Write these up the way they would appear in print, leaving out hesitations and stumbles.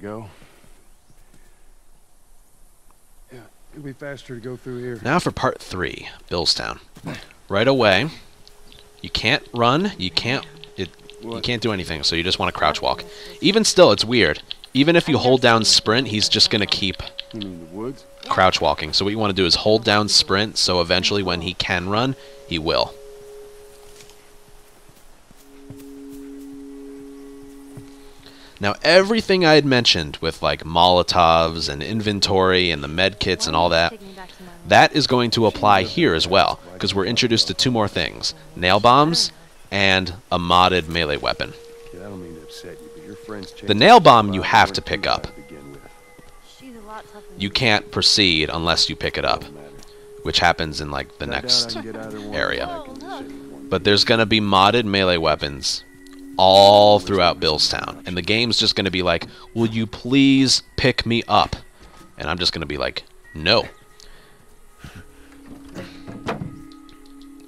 go. Yeah, it'll be faster to go through here. Now for part 3, Billstown. Right away, you can't run, you can't do anything, so you just want to crouch walk. Even still, it's weird. Even if you hold down sprint, he's just going to keep You mean the woods? crouch walking. So what you want to do is hold down sprint, so eventually when he can run, he will. Now everything I had mentioned with like Molotovs and inventory and the med kits and all that, that is going to apply here as well, because we're introduced to 2 more things: nail bombs and a modded melee weapon. Yeah, I don't mean to upset you, but your friends The nail bomb you have to pick up. She's a lot tougher than You can't proceed unless you pick it up, which happens in like the next area. But there's going to be modded melee weapons all throughout Billstown, and the game's just going to be like, will you please pick me up? And I'm just going to be like, no.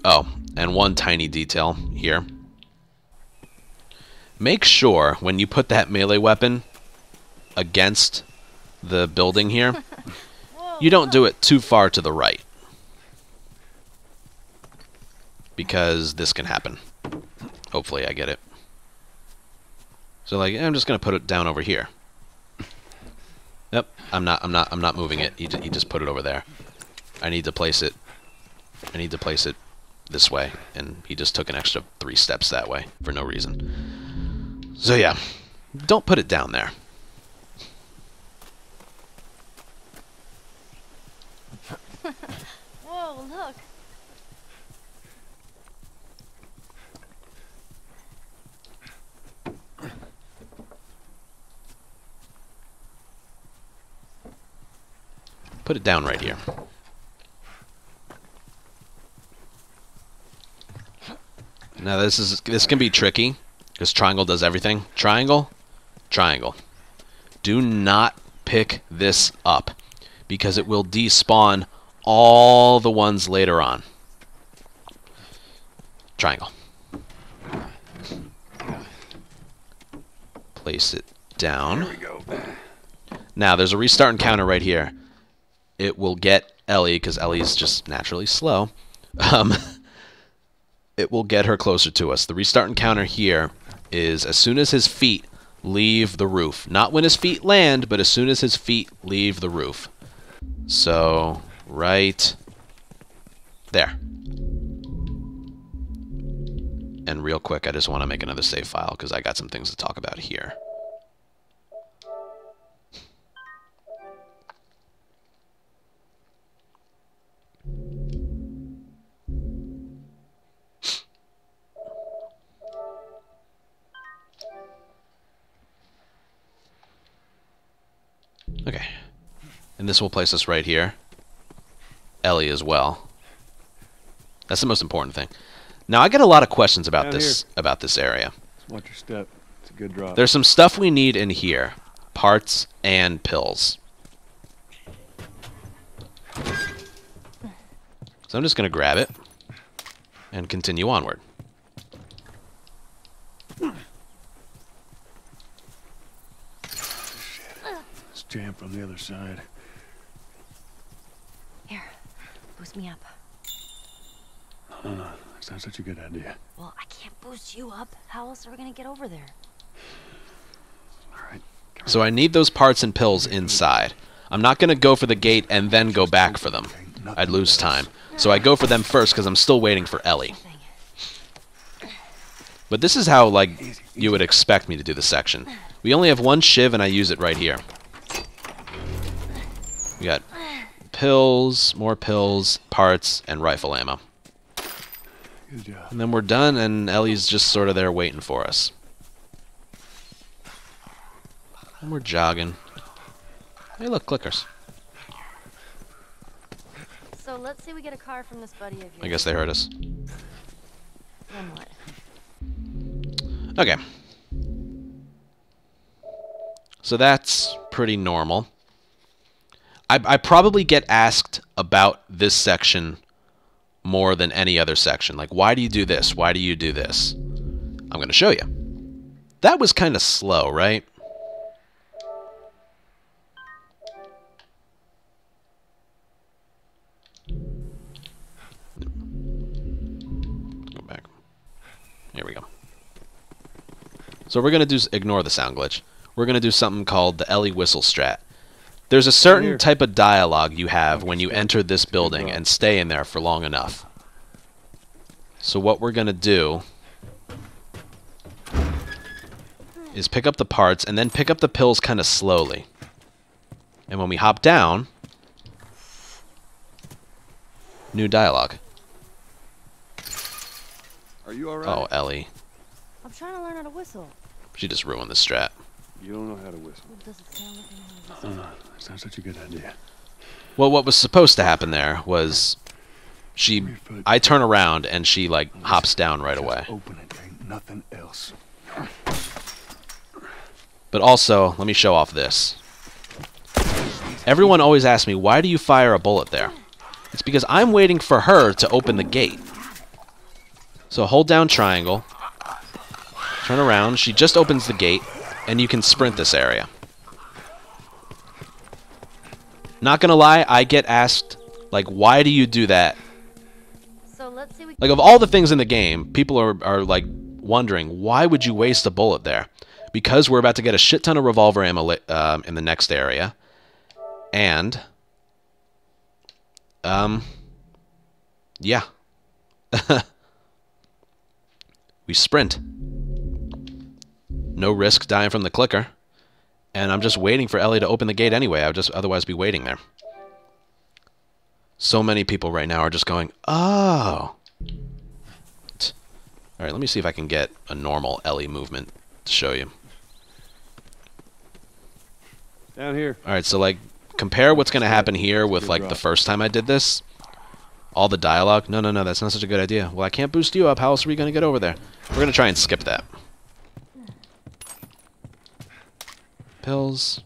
Oh, and one tiny detail here. Make sure when you put that melee weapon against the building here, you don't do it too far to the right, because this can happen. Hopefully I get it. So like, I'm just gonna put it down over here. Yep, I'm not moving it. He just put it over there. I need to place it this way, and he just took an extra 3 steps that way for no reason. So yeah, don't put it down there. Whoa, look. Put it down right here. Now this can be tricky, because triangle does everything. Triangle, triangle. Do not pick this up, because it will despawn all the ones later on. Triangle. Place it down. There we go. Now there's a restart encounter right here. It will get Ellie, because Ellie's just naturally slow. It will get her closer to us. The restart encounter here is as soon as his feet leave the roof. Not when his feet land, but as soon as his feet leave the roof. So, right there. And real quick, I just want to make another save file, because I got some things to talk about here. Okay, and this will place us right here. Ellie as well. That's the most important thing. Now I get a lot of questions about this area. Just watch your step. It's a good drop. There's some stuff we need in here, parts and pills. So I'm just going to grab it and continue onward. It's jammed from the other side. Here, boost me up. No, that's not such a good idea. Well, I can't boost you up. How else are we gonna get over there? All right. So I need those parts and pills inside. I'm not going to go for the gate and then go back for them. I'd lose time. So I go for them first because I'm still waiting for Ellie. But this is how, like, you would expect me to do the section. We only have one shiv and I use it right here. We got pills, more pills, parts, and rifle ammo. Good job. And then we're done, and Ellie's just sort of there waiting for us. And we're jogging. Hey, look, clickers. So let's say we get a car from this buddy of yours. I guess they heard us. Then what? Okay. So that's pretty normal. I probably get asked about this section more than any other section. Like, why do you do this? Why do you do this? I'm going to show you. That was kind of slow, right? Here we go. So we're going to ignore the sound glitch. We're going to do something called the Ellie whistle strat. There's a certain type of dialogue you have when you enter this building and stay in there for long enough. So what we're going to do is pick up the parts and then pick up the pills kind of slowly. And when we hop down, new dialogue. Are you alright? Oh, Ellie. I'm trying to learn how to whistle. She just ruined the strat. You don't know how to whistle. Well, does it sound like I know how to whistle? That's not such a good idea. Well, what was supposed to happen there was I turn around and she like hops down right away. Open it, ain't nothing else. But also, let me show off this. Everyone always asks me, why do you fire a bullet there? It's because I'm waiting for her to open the gate. So hold down triangle, turn around, she just opens the gate, and you can sprint this area. Not gonna lie, I get asked, like, why do you do that? So let's see. Like, of all the things in the game, people are like, wondering, why would you waste a bullet there? Because we're about to get a shit ton of revolver ammo in the next area. And, yeah. We sprint. No risk dying from the clicker. And I'm just waiting for Ellie to open the gate anyway. I would just otherwise be waiting there. So many people right now are just going, oh. Alright, let me see if I can get a normal Ellie movement to show you. Down here. Alright, so like, compare what's going to happen here with like the first time I did this. All the dialogue. No, that's not such a good idea. Well, I can't boost you up. How else are we going to get over there? We're going to try and skip that. Pills.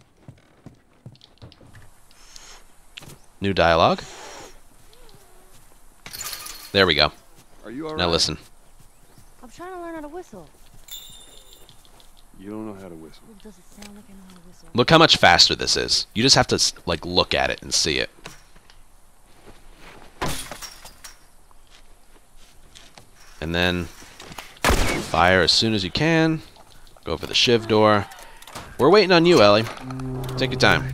New dialogue. There we go. Are you alright? Now listen. I'm trying to learn how to whistle. You don't know how to whistle. Well, does it sound like I know how to whistle? Look how much faster this is. You just have to like look at it and see it. And then fire as soon as you can. Go for the shiv door. We're waiting on you, Ellie. Take your time.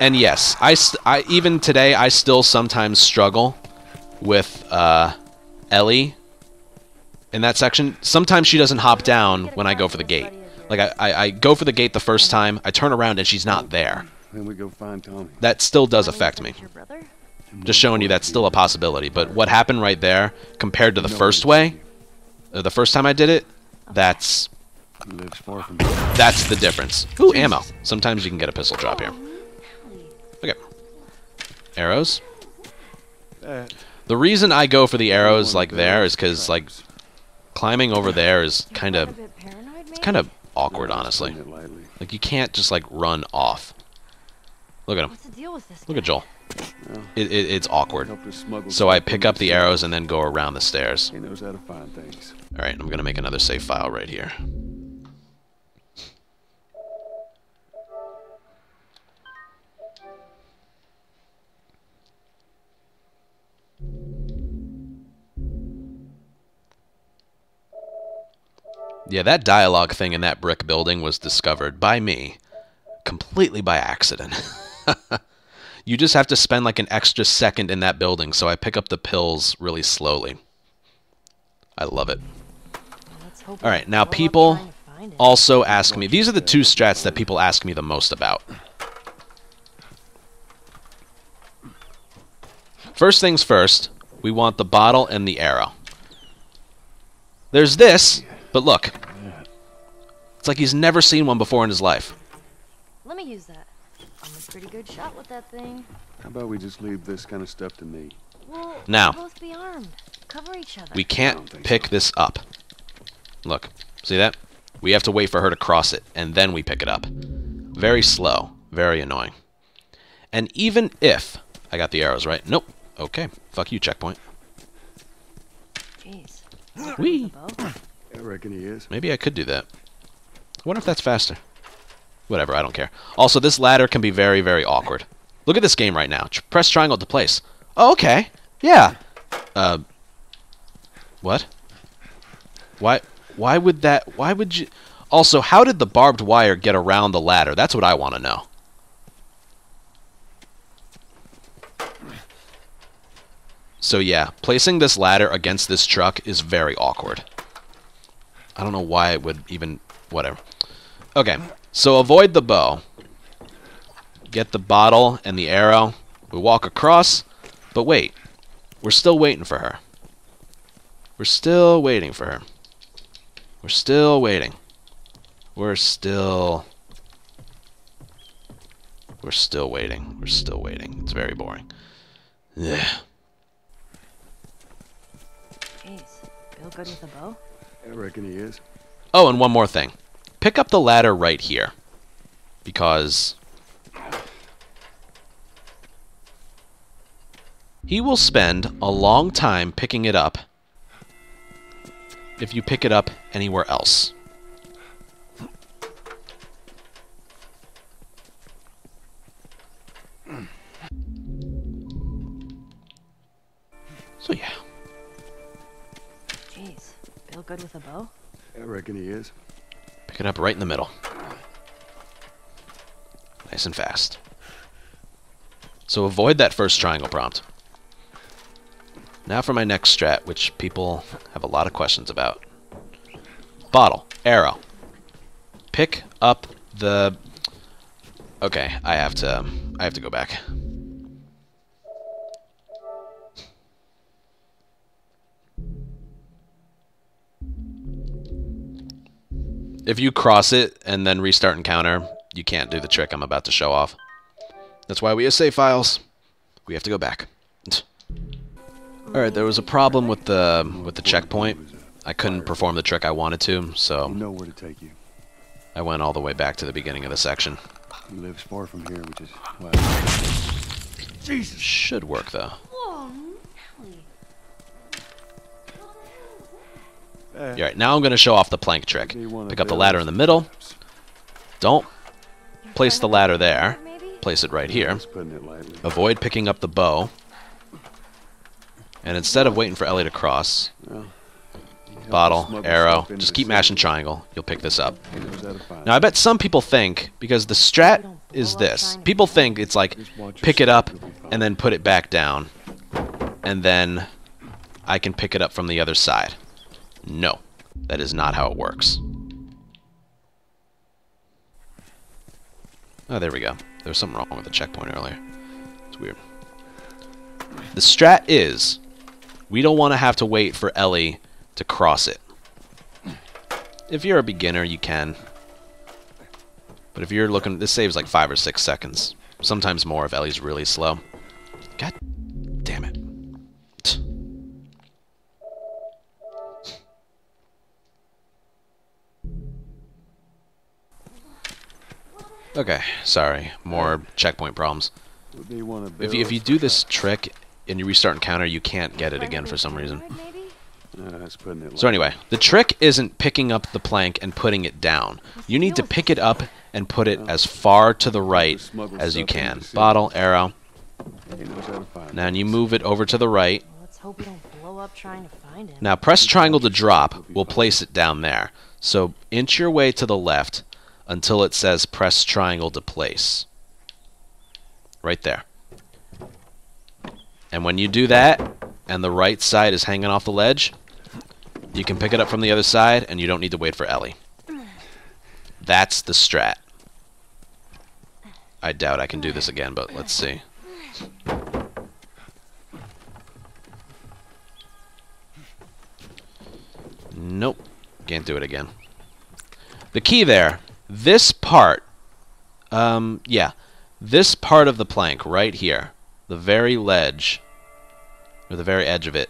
And yes, I even today I still sometimes struggle with Ellie in that section. Sometimes she doesn't hop down when I go for the gate. Like I go for the gate the first time, I turn around and she's not there. Then we go find Tommy. That still does affect me. Your brother? Just showing you that's still a possibility. But what happened right there, compared to the first way, the first time I did it, that's He lives far from the difference. Ooh, ammo. Sometimes you can get a pistol drop here. Okay. Arrows. that. The reason I go for the arrows like there is because like climbing over there is kind A of bit paranoid, maybe? it's kind of awkward, honestly. It lightly. Like you can't just like run off. Look at him. What's the deal with this? Look at Joel. Well, It's awkward. helped us smuggle So I stuff pick in up the arrows and then go around the stairs. He knows how to find things. All right, I'm gonna make another save file right here. Yeah, that dialogue thing in that brick building was discovered by me, completely by accident. You just have to spend like an extra second in that building, so I pick up the pills really slowly. I love it. Let's hope All right, we now blow up people trying to find it. also ask me, these are the two strats that people ask me the most about. First things first, we want the bottle and the arrow. There's this, but look. It's like he's never seen one before in his life. Let me use that. I'm a pretty good shot with that thing. How about we just leave this kind of stuff to me? Well, Now. we'll both be armed. Cover each other. We I don't can't think pick so. this up. Look, see that? We have to wait for her to cross it, and then we pick it up. Very slow, very annoying. And even if I got the arrows right, nope. Okay, fuck you, checkpoint. Jeez. Whee! I reckon he is. Maybe I could do that. I wonder if that's faster. Whatever, I don't care. Also, this ladder can be very, very awkward. Look at this game right now. Press triangle to place. Oh, okay. Yeah. What? Why would that... Why would you... Also, how did the barbed wire get around the ladder? That's what I want to know. So yeah, placing this ladder against this truck is very awkward. I don't know why it would even... Whatever. Okay, so avoid the bow. Get the bottle and the arrow. We walk across, but wait. We're still waiting for her. We're still waiting for her. We're still waiting. We're still waiting. We're still waiting. It's very boring. Yeah. Jeez, feel good with a bow? I reckon he is. Oh, and one more thing. Pick up the ladder right here. Because he will spend a long time picking it up if you pick it up anywhere else. So yeah. Jeez, feel good with a bow? I reckon he is. Pick it up right in the middle. Nice and fast. So avoid that first triangle prompt. Now for my next strat, which people have a lot of questions about. Bottle, arrow. Pick up the... Okay, I have to go back. If you cross it and then restart encounter, you can't do the trick I'm about to show off. That's why we have save files. We have to go back. Alright, there was a problem with the checkpoint. I couldn't perform the trick I wanted to, so You know where to take you. I went all the way back to the beginning of the section. He lives far from here, which is why. Jesus! Should work, though. Whoa, Nelly. Alright, now I'm going to show off the plank trick. Pick up the ladder in the middle. Don't place the ladder there. Place it right here. Just putting it lightly. Avoid picking up the bow. And instead of waiting for Ellie to cross, Well, bottle, arrow, just keep mashing triangle. You'll pick this up. Now, I bet some people think, because the strat is this, people think it's like, pick it up and then put it back down. And then I can pick it up from the other side. No, that is not how it works. Oh, there we go. There was something wrong with the checkpoint earlier. It's weird. The strat is, we don't want to have to wait for Ellie to cross it. If you're a beginner, you can. But if you're looking, this saves like 5 or 6 seconds. Sometimes more if Ellie's really slow. God damn it. Okay, sorry. More checkpoint problems. If you do this trick and you restart encounter, you can't get it again for some reason. So anyway, the trick isn't picking up the plank and putting it down. You need to pick it up and put it as far to the right as you can. Bottle, arrow. Now you move it over to the right. Let's hope we don't blow up trying to find him. Now press triangle to drop. We'll place it down there. So inch your way to the left until it says press triangle to place. Right there. And when you do that, and the right side is hanging off the ledge, you can pick it up from the other side, and you don't need to wait for Ellie. That's the strat. I doubt I can do this again, but let's see. Nope. Can't do it again. The key there, this part, yeah, this part of the plank right here, the very ledge, or the very edge of it,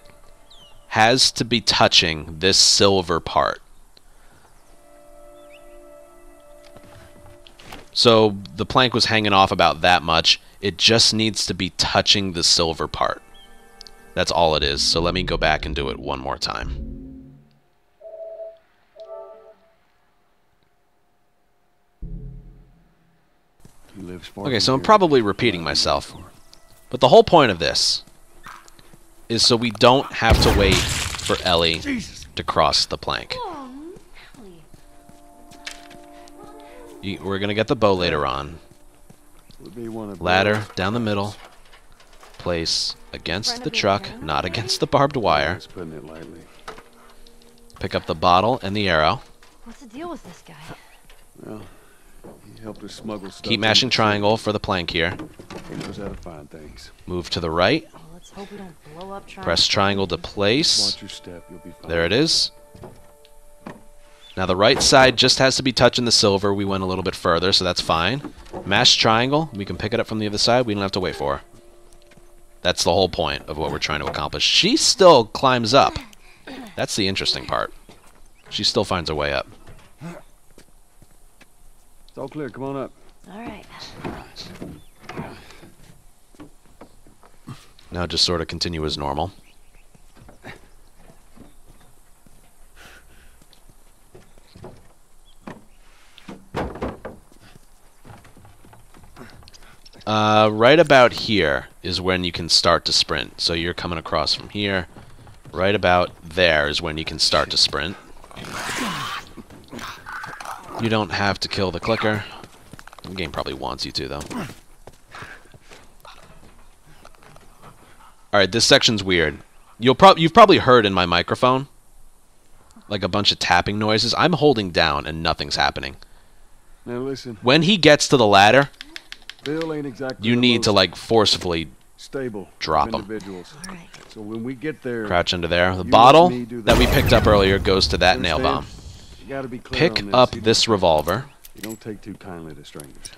has to be touching this silver part. So the plank was hanging off about that much. It just needs to be touching the silver part. That's all it is. So let me go back and do it one more time. Okay, so I'm probably repeating myself. But the whole point of this is so we don't have to wait for Ellie to cross the plank. We're going to get the bow later on. Ladder down the middle. Place against the truck, not against the barbed wire. Pick up the bottle and the arrow. What's the deal with this guy? Well, he helped us smuggle stuff. Keep mashing triangle for the plank here. He knows how to find things. Move to the right. Oh, let's hope we don't blow up trying Press triangle to place. Watch your step, you'll be fine. There it is. Now the right side just has to be touching the silver. We went a little bit further, so that's fine. Mash triangle. We can pick it up from the other side. We don't have to wait for her. That's the whole point of what we're trying to accomplish. She still climbs up. That's the interesting part. She still finds her way up. It's all clear. Come on up. All right. Now just sort of continue as normal. Right about here is when you can start to sprint. So you're coming across from here. Right about there is when you can start to sprint. You don't have to kill the clicker. The game probably wants you to, though. Alright, this section's weird. You've probably heard in my microphone like a bunch of tapping noises. I'm holding down and nothing's happening. Now listen. When he gets to the ladder, Bill ain't exactly you need to like forcefully stable drop him. individuals. All right. So when we get there, Crouch under there. The you bottle let me do that we that. picked up earlier goes to that nail Understand? bomb. You gotta be clear Pick on up You this revolver. You don't take too kindly to strangers.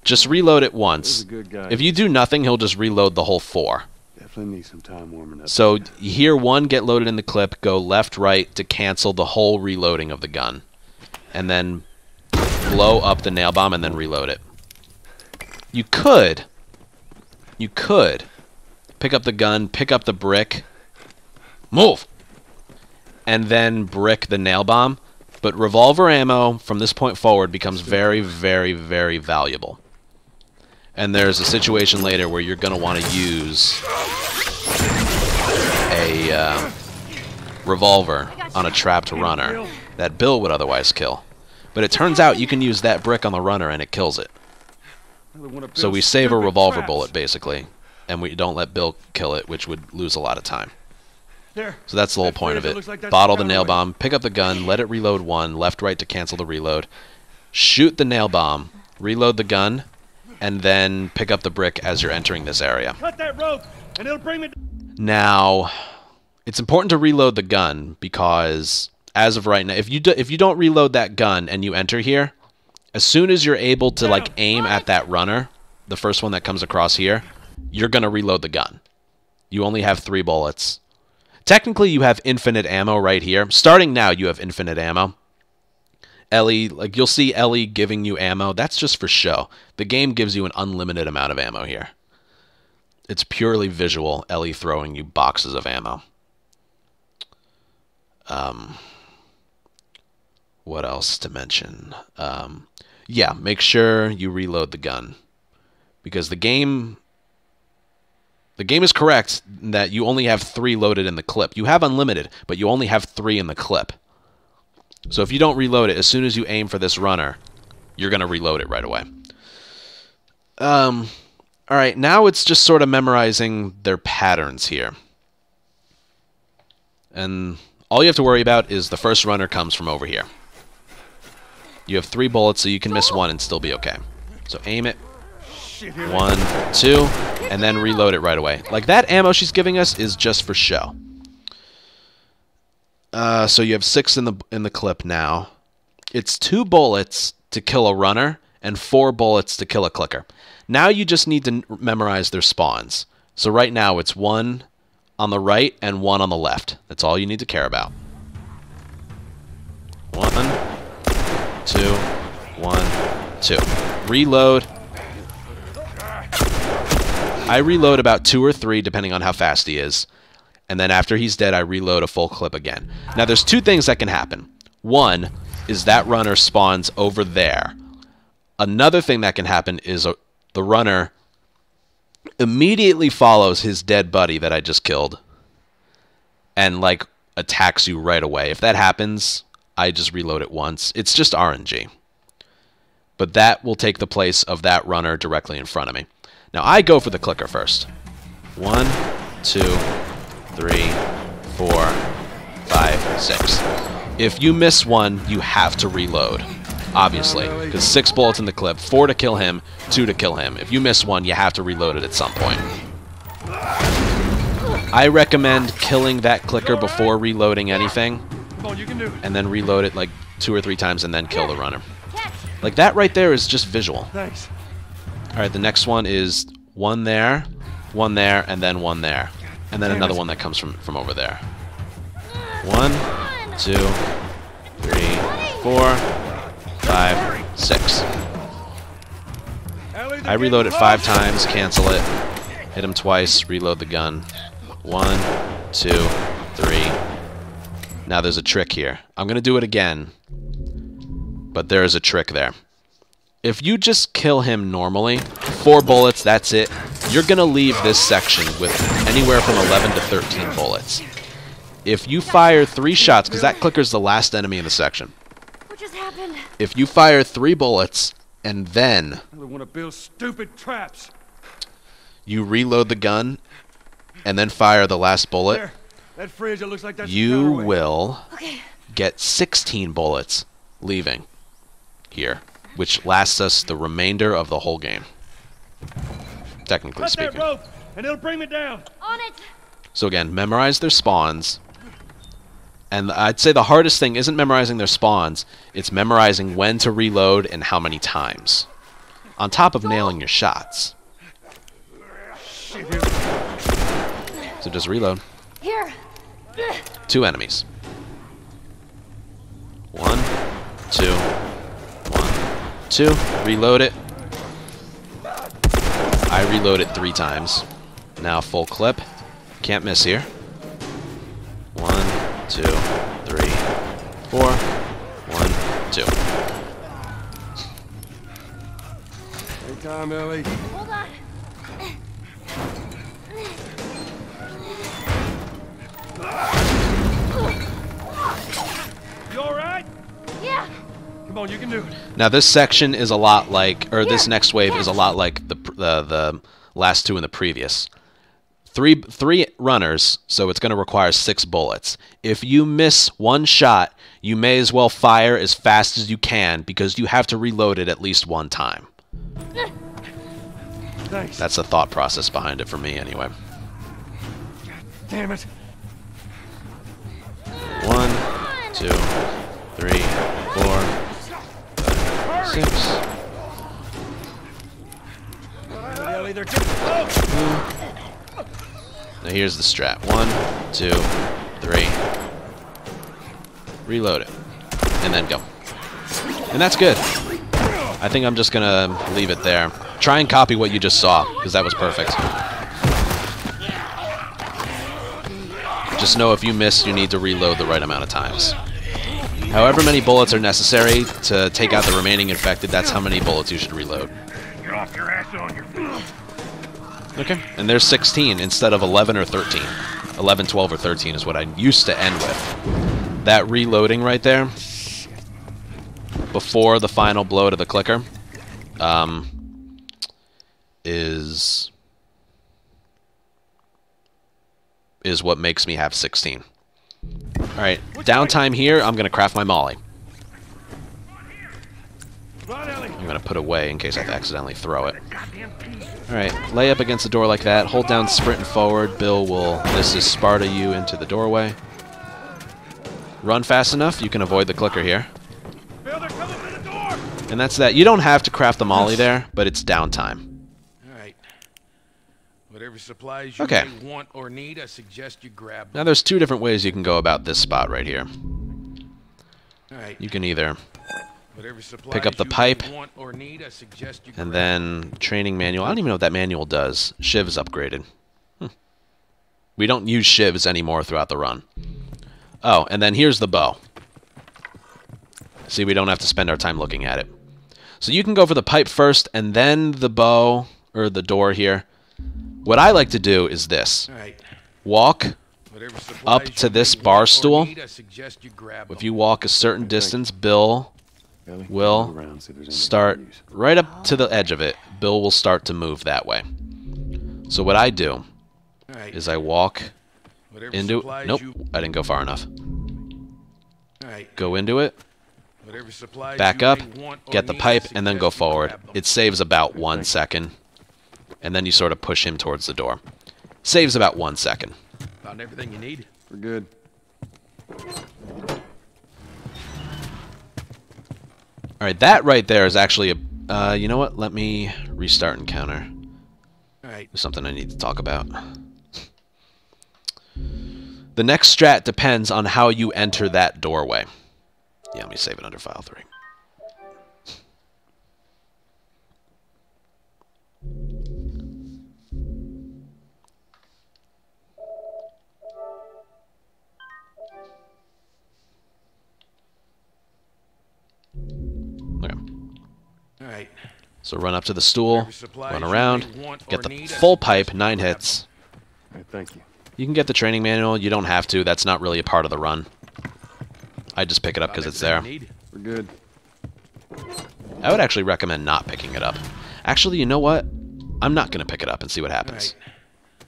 Just reload it He's once. a good guy. If you do nothing, he'll just reload the whole 4. Definitely need some time warming up. So you hear one get loaded in the clip, go left, right to cancel the whole reloading of the gun. And then blow up the nail bomb and then reload it. You could pick up the gun, pick up the brick, move, and then brick the nail bomb. But revolver ammo from this point forward becomes very, very, very valuable. And there's a situation later where you're going to want to use a revolver on a trapped runner that Bill would otherwise kill. But it turns out you can use that brick on the runner and it kills it. So we save a revolver bullet, basically, and we don't let Bill kill it, which would lose a lot of time. So that's the whole point of it. Bottle the nail bomb, pick up the gun, let it reload 1, left, right to cancel the reload. Shoot the nail bomb, reload the gun, and then pick up the brick as you're entering this area. Cut that rope, and it'll bring me. Now, it's important to reload the gun because, as of right now, if you don't reload that gun and you enter here, as soon as you're able to like aim at that runner, the first one that comes across here, you're gonna reload the gun. You only have 3 bullets. Technically, you have infinite ammo right here. Starting now, you have infinite ammo. Ellie, like you'll see Ellie giving you ammo. That's just for show. The game gives you an unlimited amount of ammo here. It's purely visual. Ellie throwing you boxes of ammo. What else to mention? Yeah, make sure you reload the gun. Because the game is correct that you only have 3 loaded in the clip. You have unlimited, but you only have 3 in the clip. So if you don't reload it, as soon as you aim for this runner, you're going to reload it right away. Alright, now it's just sort of memorizing their patterns here. And all you have to worry about is the first runner comes from over here. You have 3 bullets, so you can miss 1 and still be okay. So aim it. 1, 2, and then reload it right away. Like, that ammo she's giving us is just for show. So you have 6 in the clip now. It's 2 bullets to kill a runner and 4 bullets to kill a clicker. Now you just need to memorize their spawns. So right now it's 1 on the right and 1 on the left. That's all you need to care about. 1, 2, 1, 2. Reload. I reload about 2 or 3 depending on how fast he is. And then after he's dead, I reload a full clip again. Now there's 2 things that can happen. One is that runner spawns over there. Another thing that can happen is the runner immediately follows his dead buddy that I just killed and like attacks you right away. If that happens, I just reload it once. It's just RNG. But that will take the place of that runner directly in front of me. Now I go for the clicker first. 1, 2, 3, 4, 5, 6. If you miss one, you have to reload. Obviously, because 6 bullets in the clip, 4 to kill him, 2 to kill him. If you miss one, you have to reload it at some point. I recommend killing that clicker before reloading anything, and then reload it like 2 or 3 times and then kill the runner. Like that right there is just visual. Thanks. Alright, the next one is one there, and then one there. And then another one that comes from over there. 1, 2, 3, 4, 5, 6. I reload it 5 times, cancel it, hit him twice, reload the gun. 1, 2, 3. Now there's a trick here. I'm going to do it again, but there is a trick there. If you just kill him normally, 4 bullets, that's it, you're going to leave this section with anywhere from 11 to 13 bullets. If you fire 3 shots, because that clicker's the last enemy in the section. What just happened? If you fire 3 bullets and then I want to build stupid traps. you reload the gun and then fire the last bullet, There. That fridge, that looks like that's you will Okay. get 16 bullets leaving here, which lasts us the remainder of the whole game, technically Cut that speaking. rope, and it'll bring me down. On it. So again, memorize their spawns. And I'd say the hardest thing isn't memorizing their spawns, it's memorizing when to reload and how many times. On top of nailing your shots. So just reload. Here. 2 enemies. 1, 2, 1, 2. Reload it. I reload it 3 times. Now full clip. Can't miss here. 1, 2, 3, 4. 1, 2. Hey, Tom, Ellie. Hold on. You all right? Yeah. Come on, you can do it. Now this section is a lot like, or this next wave is a lot like the last 2 in the previous. Three runners, so it's going to require 6 bullets. If you miss 1 shot, you may as well fire as fast as you can because you have to reload it at least 1 time. Thanks. That's the thought process behind it for me, anyway. Damn it. 1, 2, 3, 4, 5, 6. Ellie, they're getting close. Now here's the strat. 1, 2, 3. Reload it. And then go. And that's good. I think I'm just gonna leave it there. Try and copy what you just saw, because that was perfect. Just know if you miss, you need to reload the right amount of times. However many bullets are necessary to take out the remaining infected, that's how many bullets you should reload. You're off your ass on your feet. Okay, and there's 16 instead of 11 or 13. 11, 12, or 13 is what I used to end with. That reloading right there, before the final blow to the clicker, is what makes me have 16. Alright, downtime here, I'm going to craft my molly. Run, Ellie. I'm going to put away in case I accidentally throw it. Alright, lay up against the door like that, hold down sprint and forward, Bill will, this is Sparta you into the doorway. Run fast enough, you can avoid the clicker here. Bill, they're coming through the door. And that's that. You don't have to craft the molly there, but it's downtime. All right. Whatever supplies you Okay. may want or need, I suggest you grab Now them. there's 2 different ways you can go about this spot right here. All right. You can either, Whatever supplies pick up the you pipe, may want or need, I suggest you and grab then training manual. I don't even know what that manual does. Shiv is upgraded. We don't use shivs anymore throughout the run. Oh, and then here's the bow. See, we don't have to spend our time looking at it. So you can go for the pipe first, and then the bow, or the door here. What I like to do is this. All right. Walk, Whatever up supplies to you this may bar want or stool. need, I suggest you grab If them. you walk a certain distance, Bill Ellie, will look around, see if there's anything start you can use. right up to the edge of it. Bill will start to move that way. So what I do All right. is I walk Whatever into... supplies Nope, you- I didn't go far enough. All right. Go into it, Whatever supplies back you up, may want or get the need, I pipe, and then suggest go you forward. grab them. It saves about 1 second. And then you sort of push him towards the door. Saves about 1 second. Found everything you need. We're good. Alright, that right there is actually a... you know what? Let me restart encounter. All right. There's something I need to talk about. The next strat depends on how you enter that doorway. Yeah, let me save it under file 3. Okay. All right. So run up to the stool, Whatever supplies run you around, may want or get the need, I full suggest pipe, you 9 grab hits. Hey, thank you. You can get the training manual. You don't have to. That's not really a part of the run. I just pick it up Found because it's there. everything you need. We're good. I would actually recommend not picking it up. Actually, you know what? I'm not going to pick it up and see what All happens. right.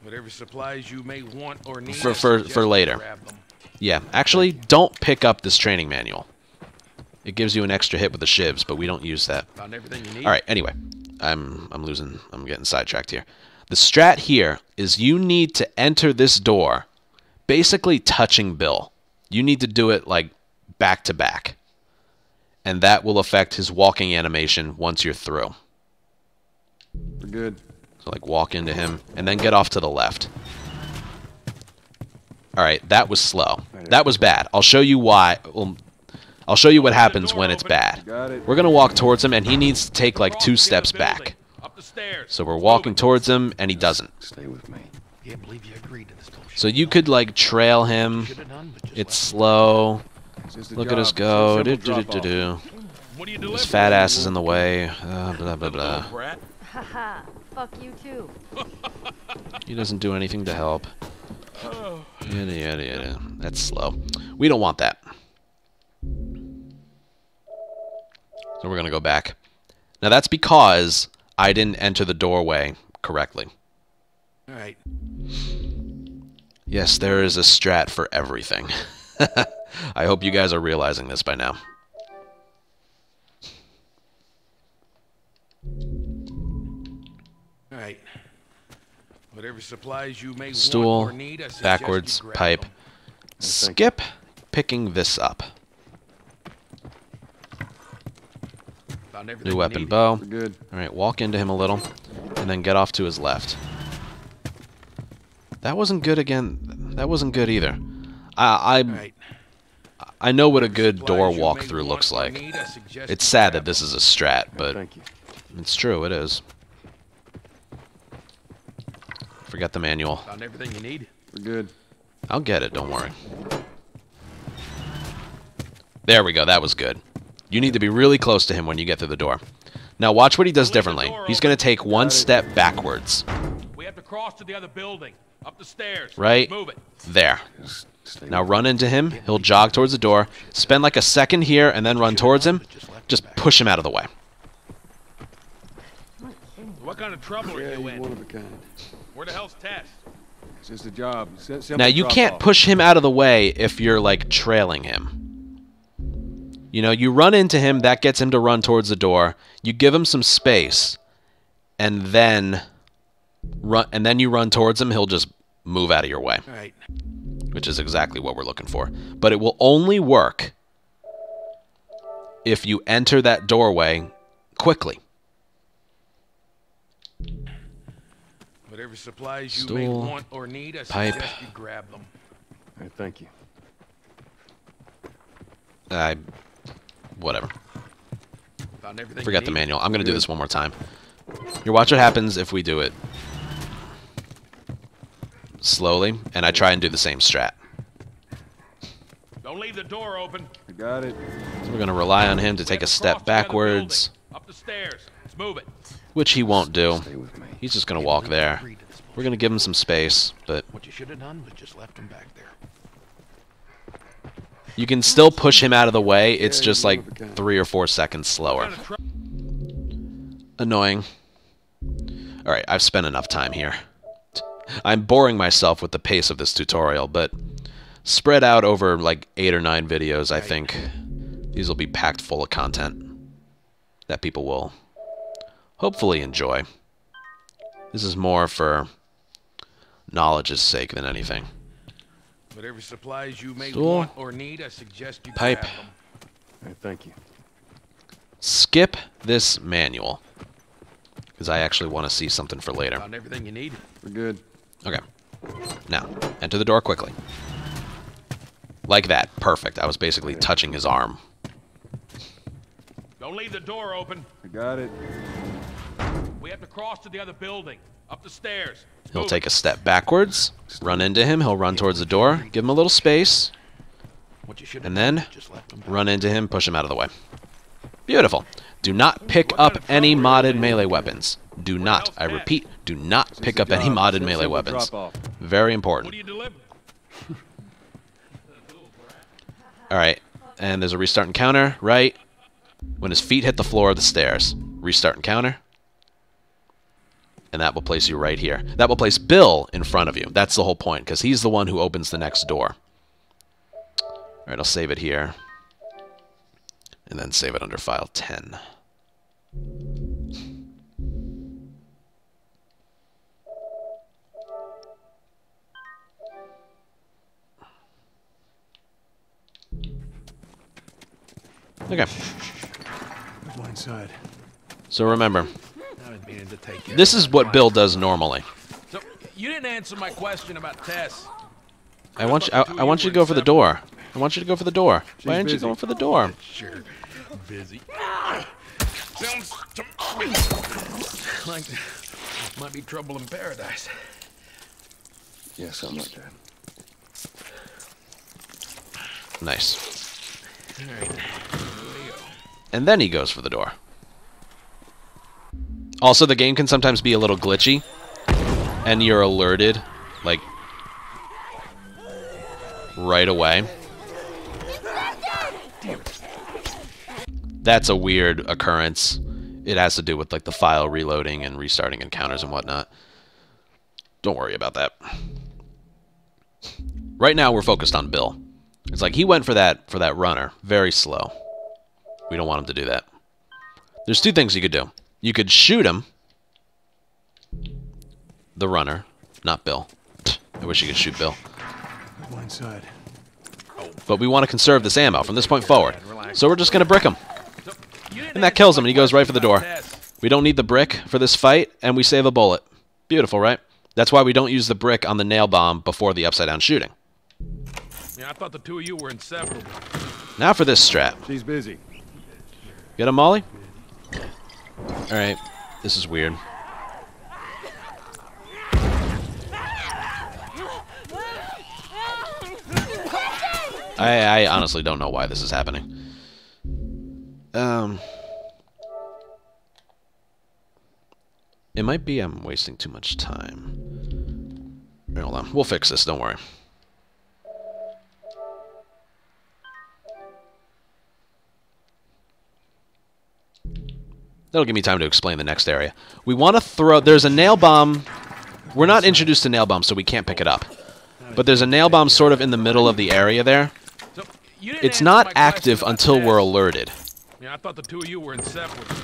Whatever supplies you may want or need, For- I for- suggest for you later. grab them. Yeah, actually, don't pick up this training manual. It gives you an extra hit with the shivs, but we don't use that. Found everything you need. All right, anyway. I'm getting sidetracked here. The strat here is you need to enter this door basically touching Bill. You need to do it like back to back. And that will affect his walking animation once you're through. We're good. So like walk into him and then get off to the left. All right, that was slow. That was bad. I'll show you why. Well, I'll show you what happens when it's bad. Got it. We're going to walk towards him and he needs to take like 2 steps back. Up the stairs. So we're walking towards him and he doesn't. Stay with me. Can't believe you agreed to this bullshit. So you could like trail him. Should've done, but just It's slow. It's just a Look at job. us go. Simple Do-do-do-do-do. drop-off. What do you His fat ass is in the way. Blah, blah, blah. Brat. Haha, fuck you too. He doesn't do anything to help. Yada, yada, yada. That's slow. We don't want that. So we're going to go back. Now that's because I didn't enter the doorway correctly. All right. Yes, there is a strat for everything. I hope you guys are realizing this by now. All right. Whatever supplies you may Stool, want or need, I suggest backwards, you grab pipe. them. Skip picking this up. Found everything New you weapon need. bow. We're good. Alright, walk into him a little, and then get off to his left. That wasn't good again. That wasn't good either. All right. I know what a good Supplies door you may walkthrough looks want or like. need, I suggest It's you sad grab that this them. is a strat, but Thank you. it's true, it is. Forget the manual. Found everything you need. We're good. I'll get it, don't worry. There we go, that was good. You need to be really close to him when you get through the door. Now watch what he does differently. He's going to take 1 step backwards. We have to cross to the other building. Up the stairs. Right? Move it. There. Just stay Now with run into him. He'll jog towards the door. Spend like a second here and then run towards him. Just push him out of the way. What kind of trouble me. are Yeah, you he's in? one of a kind. Where the hell's Tess? It's just a job. Simple Now you can't drop-off. push him out of the way if you're like trailing him. You know, you run into him, that gets him to run towards the door. You give him some space, and then you run towards him, he'll just move out of your way, All right. which is exactly what we're looking for. But it will only work if you enter that doorway quickly. Whatever supplies you Stool, may want or need, I pipe. suggest you grab them. Hey, thank you. Whatever. Found everything Forget you the need. manual. I'm going to do Good. this one more time. You watch what happens if we do it slowly, and I try and do the same strat. Don't leave the door open. I got it. So we're going to rely on him to take a We have to step cross to the other backwards, building. Up the stairs. Let's move it. which he won't do. Stay with me. He's just going to walk there. Agreed to this We're going to give him some space, but What you should have done was just left him back there. you can still push him out of the way. It's just like 3 or 4 seconds slower. Annoying. Alright, I've spent enough time here. I'm boring myself with the pace of this tutorial, but spread out over like 8 or 9 videos, I think these will be packed full of content that people will hopefully enjoy. This is more for knowledge's sake than anything. Whatever supplies you may Stool. want or need, I suggest you Pipe. grab them. Hey, thank you. Skip this manual, because I actually want to see something for later. Found everything you need. We're good. Okay. Now, enter the door quickly. Like that. Perfect. I was basically touching his arm. Don't leave the door open. I got it. We have to cross to the other building. Up the stairs. He'll Move take it. a step backwards, run into him, he'll run towards the door, give him a little space, What you should have and done then was just left him back run into him, push him out of the way. Beautiful. Do not pick up any modded melee weapons. Do not, I repeat, do not pick up any modded melee weapons. Very What important. do you deliver? Alright, and there's a restart encounter, right? When his feet hit the floor of the stairs. Restart encounter. And that will place you right here. That will place Bill in front of you. That's the whole point, because he's the one who opens the next door. Alright, I'll save it here. And then save it under file 10. Okay. Blind side. So remember, I was meaning to take care this of is what Bill does normally. So, you didn't answer my question about Tess. I want you to go for the door. I want you to go for the door. Why aren't you busy. going for the door? Sure. Busy. Sounds to me like might be trouble in paradise. Yeah, something like that. Nice. All right. Here we go. And then he goes for the door. Also, the game can sometimes be a little glitchy, and you're alerted, like, right away. That's a weird occurrence. It has to do with, like, the file reloading and restarting encounters and whatnot. Don't worry about that. Right now, we're focused on Bill. It's like he went for that runner. Very slow. We don't want him to do that. There's 2 things you could do. You could shoot him. The runner. Not Bill. I wish you could shoot Bill. Blind side. But we want to conserve this ammo from this point forward. So we're just going to brick him. So, you didn't And that answer kills my him, and he goes right for the question door. about Tess. We don't need the brick for this fight, and we save a bullet. Beautiful, right? That's why we don't use the brick on the nail bomb before the upside-down shooting. Yeah, I thought the 2 of you were inseparable. Now for this strap. She's busy. Get him, Molly? Alright, this is weird. I honestly don't know why this is happening. It might be I'm wasting too much time. Here, hold on. We'll fix this, don't worry. That'll give me time to explain the next area. We want to throw... There's a nail bomb. We're not introduced to nail bombs, so we can't pick it up. But there's a nail bomb sort of in the middle of the area there. So, you didn't It's answer not my active question about until we're Tess. alerted. Yeah, I thought the 2 of you were inseparable.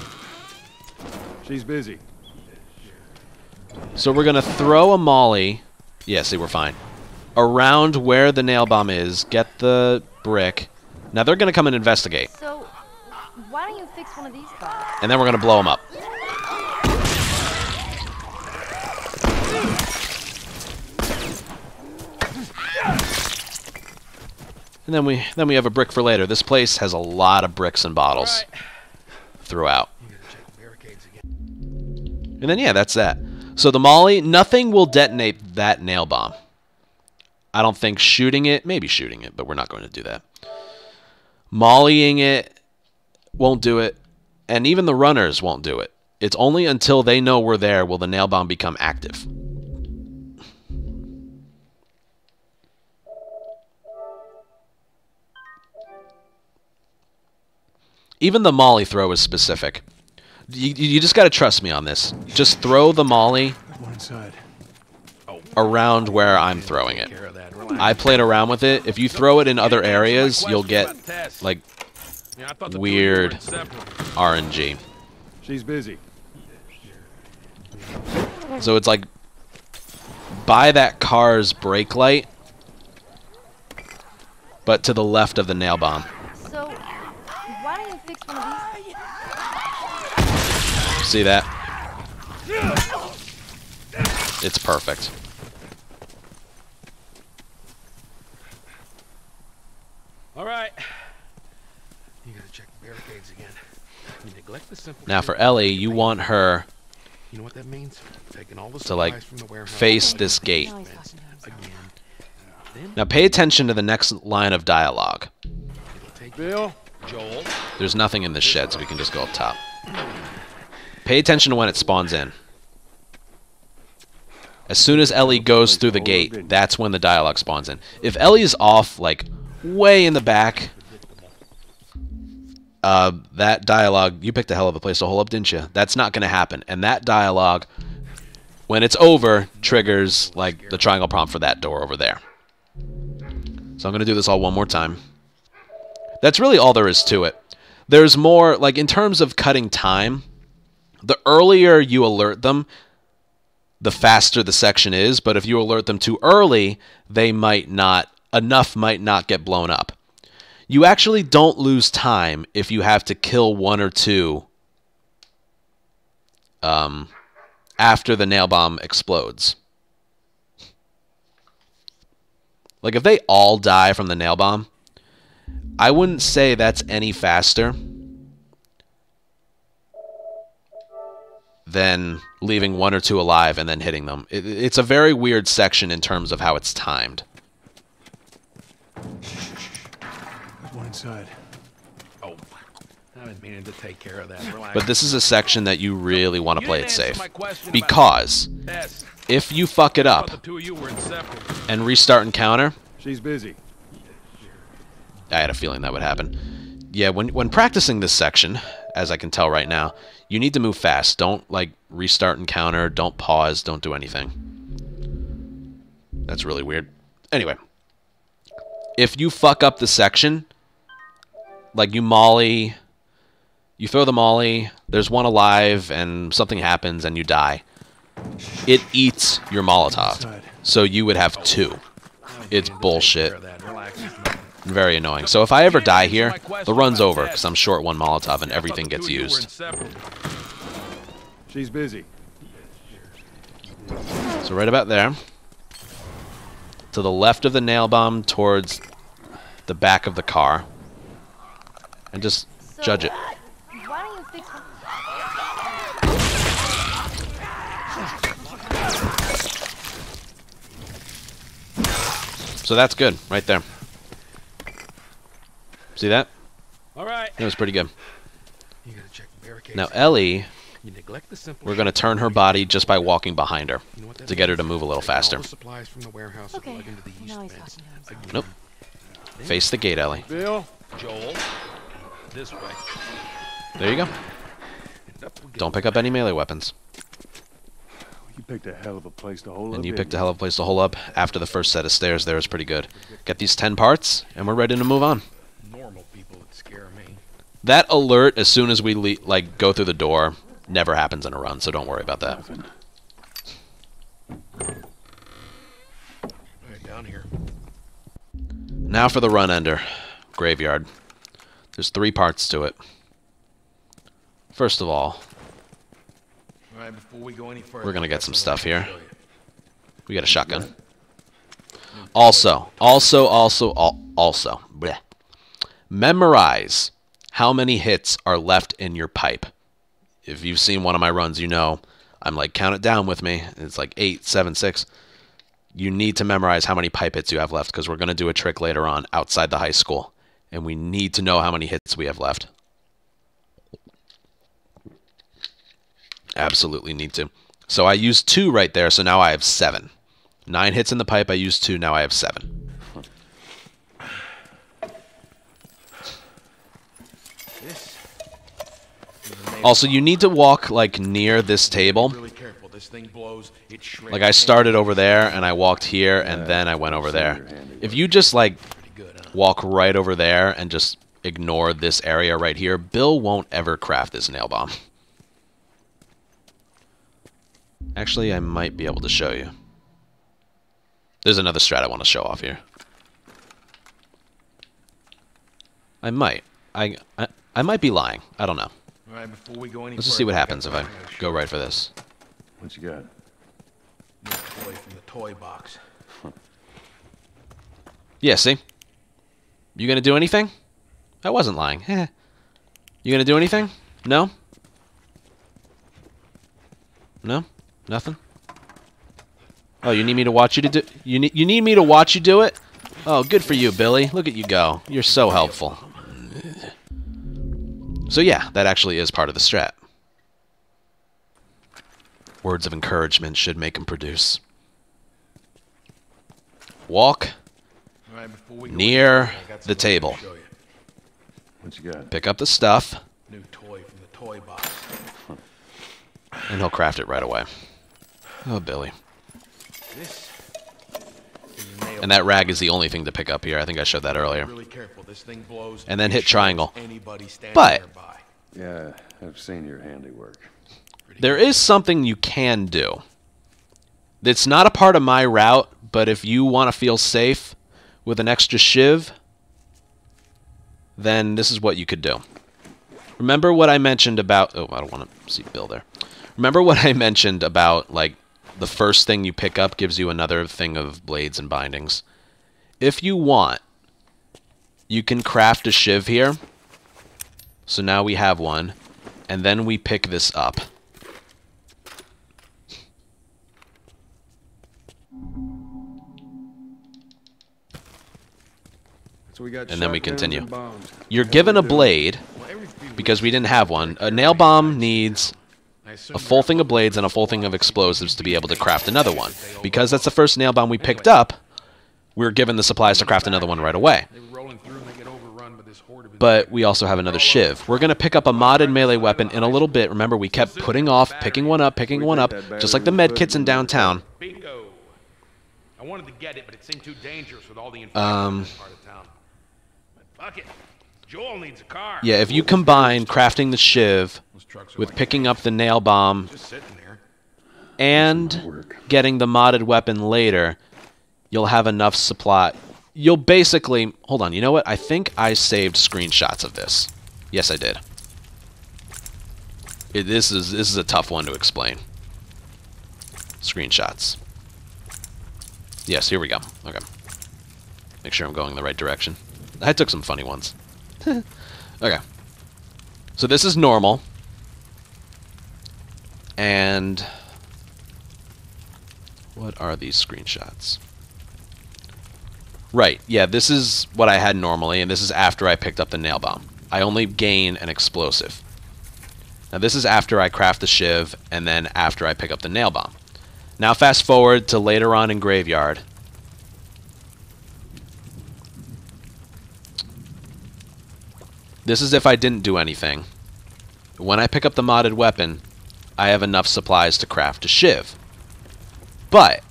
She's busy. So we're going to throw a molly. Yeah, see, we're fine. Around where the nail bomb is. Get the brick. Now they're going to come and investigate. So, why don't you fix one of these guys? And then we're going to blow them up. And then we have a brick for later. This place has a lot of bricks and bottles throughout. And then, yeah, that's that. So the molly, nothing will detonate that nail bomb. I don't think shooting it, maybe shooting it, but we're not going to do that. Mollying it won't do it, and even the runners won't do it. It's only until they know we're there will the nail bomb become active. Even the molly throw is specific. You just got to trust me on this. Just throw the molly One side. around where I'm throwing it. I played around with it. If you throw it in other areas, you'll get like weird RNG. She's busy. So it's like by that car's brake light, but to the left of the nail bomb. So, why don't you fix one of these? See that? It's perfect. All right. You gotta check the barricades again. You neglect the simple Now for Ellie, you want her You know what that means? Taking all the to like supplies from the warehouse. face this gate. Now he's talking to himself. Again. Now pay attention to the next line of dialogue. Bill? Joel. There's nothing in this shed, so we can just go up top. Pay attention to when it spawns in. As soon as Ellie goes through the gate, that's when the dialogue spawns in. If Ellie's off, like, way in the back, that dialogue, you picked a hell of a place to hole up, didn't you? That's not going to happen. And that dialogue, when it's over, triggers, like, the triangle prompt for that door over there. So I'm going to do this all one more time. That's really all there is to it. There's more, like, in terms of cutting time, the earlier you alert them, the faster the section is, but if you alert them too early, they might not, enough might not get blown up. You actually don't lose time if you have to kill one or two after the nail bomb explodes. Like, if they all die from the nail bomb, I wouldn't say that's any faster than leaving one or two alive and then hitting them. It's a very weird section in terms of how it's timed. One inside. Oh, I was meaning to take care of that. Relax. But this is a section that you really want to You play it didn't answer safe. my question about Because Tess. if you fuck it I up thought the two of you were inseparable. and restart encounter, She's busy. I had a feeling that would happen. Yeah, when practicing this section, as I can tell right now, you need to move fast. Don't, like, restart encounter. Don't pause. Don't do anything. That's really weird. Anyway. If you fuck up the section, like you molly, you throw the molly, there's one alive, and something happens and you die, it eats your Molotov. So you would have two. It's bullshit. Very annoying. So if I ever die here, the run's over, because I'm short one Molotov and everything gets used. She's busy. So right about there. To the left of the nail bomb towards the back of the car. And just So, judge it. Why don't you fix one? So that's good, right there. See that? All right. It was pretty good. You gotta check the barricades. Now Ellie, You neglect the simple we're going to turn her body just by walking behind her You know what that to get her means? to move a little Taking all faster. the supplies from the warehouse and Okay, plug into the east now he's fence. talking to himself. Again. Nope. Face the gate, Ellie. Bill? Joel. This way. There you go. And up we go. Don't pick up any melee weapons. You picked a hell of a place to hold up. And you in. picked a hell of a place to hole up after the first set of stairs there is pretty good. Get these 10 parts, and we're ready to move on. Normal people would scare me. That alert, as soon as we like go through the door, never happens in a run, so don't worry about that. Nothing. Right down here. Now for the run ender. Graveyard. There's 3 parts to it. First of all, All right, before we go any further, we're going to get some stuff here. show you. We got a shotgun. Also, bleh. Memorize how many hits are left in your pipe. If you've seen one of my runs, you know I'm like, count it down with me. It's like 8, 7, 6. You need to memorize how many pipe hits you have left, because we're going to do a trick later on outside the high school. And we need to know how many hits we have left. Absolutely need to. So I used 2 right there, so now I have 7. 9 hits in the pipe, I used 2, now I have 7. This Also, you need to walk, like, near this table. Really careful. This thing blows. It shrinks. Like, I started over there, and I walked here, and then I went over there. If you just, like, walk right over there and just ignore this area right here, Bill won't ever craft this nail bomb. Actually, I might be able to show you. There's another strat I want to show off here. I might. I might be lying. I don't know. All right, before we go any Let's just see what happens if I go right for this. What you got? New toy from the toy box. Yeah, see? You gonna do anything? I wasn't lying. You gonna do anything? No? No? Nothing? Oh, you need me to watch you to do... You need me to watch you do it? Oh, good for you, Billy. Look at you go. You're so helpful. So yeah, that actually is part of the strat. Words of encouragement should make him produce. Walk near the table. What you got? Pick up the stuff. New toy from the toy box. And he'll craft it right away. Oh, Billy. This is a nail. And that rag is the only thing to pick up here. I think I showed that earlier. Really careful. This thing blows. And then It hit shrinks triangle. anybody standing But nearby. Yeah, I've seen your handiwork. there is something you can do. It's not a part of my route, but if you want to feel safe with an extra shiv, then this is what you could do. Remember what I mentioned about... Oh, I don't want to see Bill there. Remember what I mentioned about, like, the first thing you pick up gives you another thing of blades and bindings. If you want, you can craft a shiv here. So now we have one. And then we pick this up. So we got And then we shotguns continue. and bombs. You're given a blade, because we didn't have one. A nail bomb needs a full thing of blades and a full thing of explosives to be able to craft another one. Because that's the first nail bomb we picked up, we were given the supplies to craft another one right away. They were rolling through and they get overrun by this horde of... But we also have another shiv. We're going to pick up a modded melee weapon in a little bit. Remember, we kept putting off, picking one up, just like the med kits in downtown. Bingo. I wanted to get it, but it seemed too dangerous with all the infections in this part of town. But fuck it. Joel needs a car. Yeah, if you combine crafting the shiv Those trucks are with like picking up the nail bomb just sitting there. and getting the modded weapon later, you'll have enough supply. You'll basically... Hold on, you know what? I think I saved screenshots of this. Yes, I did. This is a tough one to explain. Screenshots. Yes, here we go. Okay. Make sure I'm going in the right direction. I took some funny ones. Okay. So this is normal. And... what are these screenshots? Right, yeah, this is what I had normally, and this is after I picked up the nail bomb. I only gain an explosive. Now this is after I craft the shiv, and then after I pick up the nail bomb. Now fast forward to later on in Graveyard. This is if I didn't do anything. When I pick up the modded weapon, I have enough supplies to craft a shiv. But...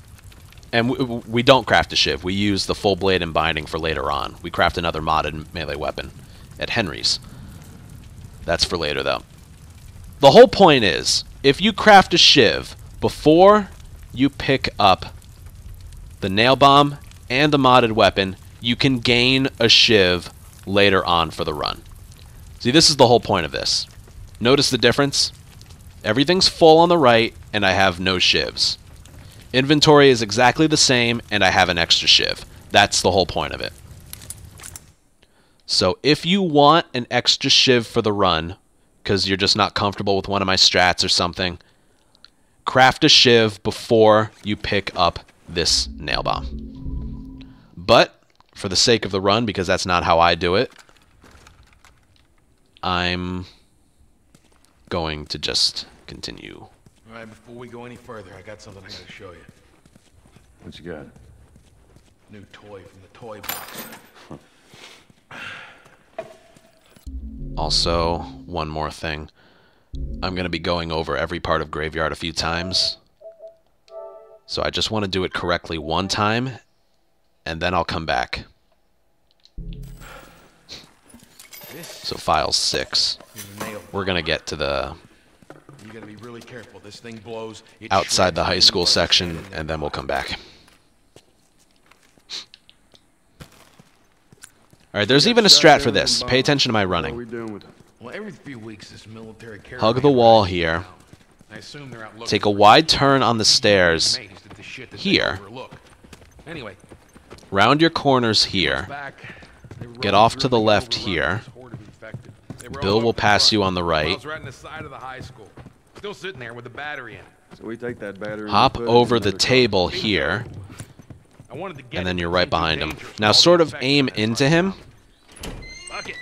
and we don't craft a shiv. We use the full blade and binding for later on. We craft another modded melee weapon at Henry's. That's for later, though. The whole point is, if you craft a shiv before you pick up the nail bomb and the modded weapon, you can gain a shiv later on for the run. See, this is the whole point of this. Notice the difference? Everything's full on the right, and I have no shivs. Inventory is exactly the same, and I have an extra shiv. That's the whole point of it. So if you want an extra shiv for the run, because you're just not comfortable with one of my strats or something, craft a shiv before you pick up this nail bomb. But, for the sake of the run, because that's not how I do it, I'm going to just continue. All right, before we go any further, I got something I gotta show you. What you got? New toy from the toy box. Also, one more thing. I'm going to be going over every part of Graveyard a few times. So I just want to do it correctly one time, and then I'll come back. So file 6. We're going to get to the You gotta be really careful. This thing blows. outside the high school section, and then we'll come back. Alright, there's even a strat for this. Pay attention to my running. Well, every few weeks this military caravan Hug the wall here. I assume they're out looking Take a for wide turn on the stairs amazed at the shit that they here. overlook. Anyway, Round your corners here. back. They were Get rolling off to the really left overrun here. with this horde of infected. They were Bill all will over the pass front. you on the right. Wells right on the side of the high school. Still sitting there with the battery in it. So we take that battery. Hop over the table here, I wanted to get and then it, you're but it right seemed too behind him. dangerous with Now all the sort of infected aim in that into front him. town. Fuck it.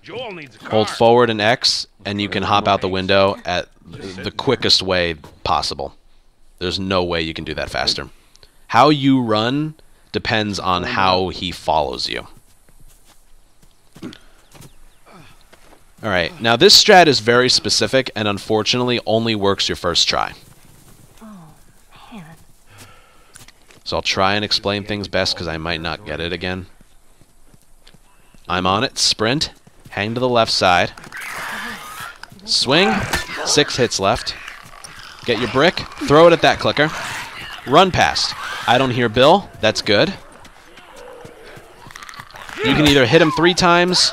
Joel needs a car. Hold forward and X, and you can hop out the window at the quickest way possible. There's no way you can do that faster. How you run depends on how he follows you. Alright, now this strat is very specific and unfortunately only works your first try. Oh, man. So I'll try and explain things best because I might not get it again. I'm on it, sprint, hang to the left side, swing, 6 hits left, get your brick, throw it at that clicker, run past. I don't hear Bill, that's good. You can either hit him 3 times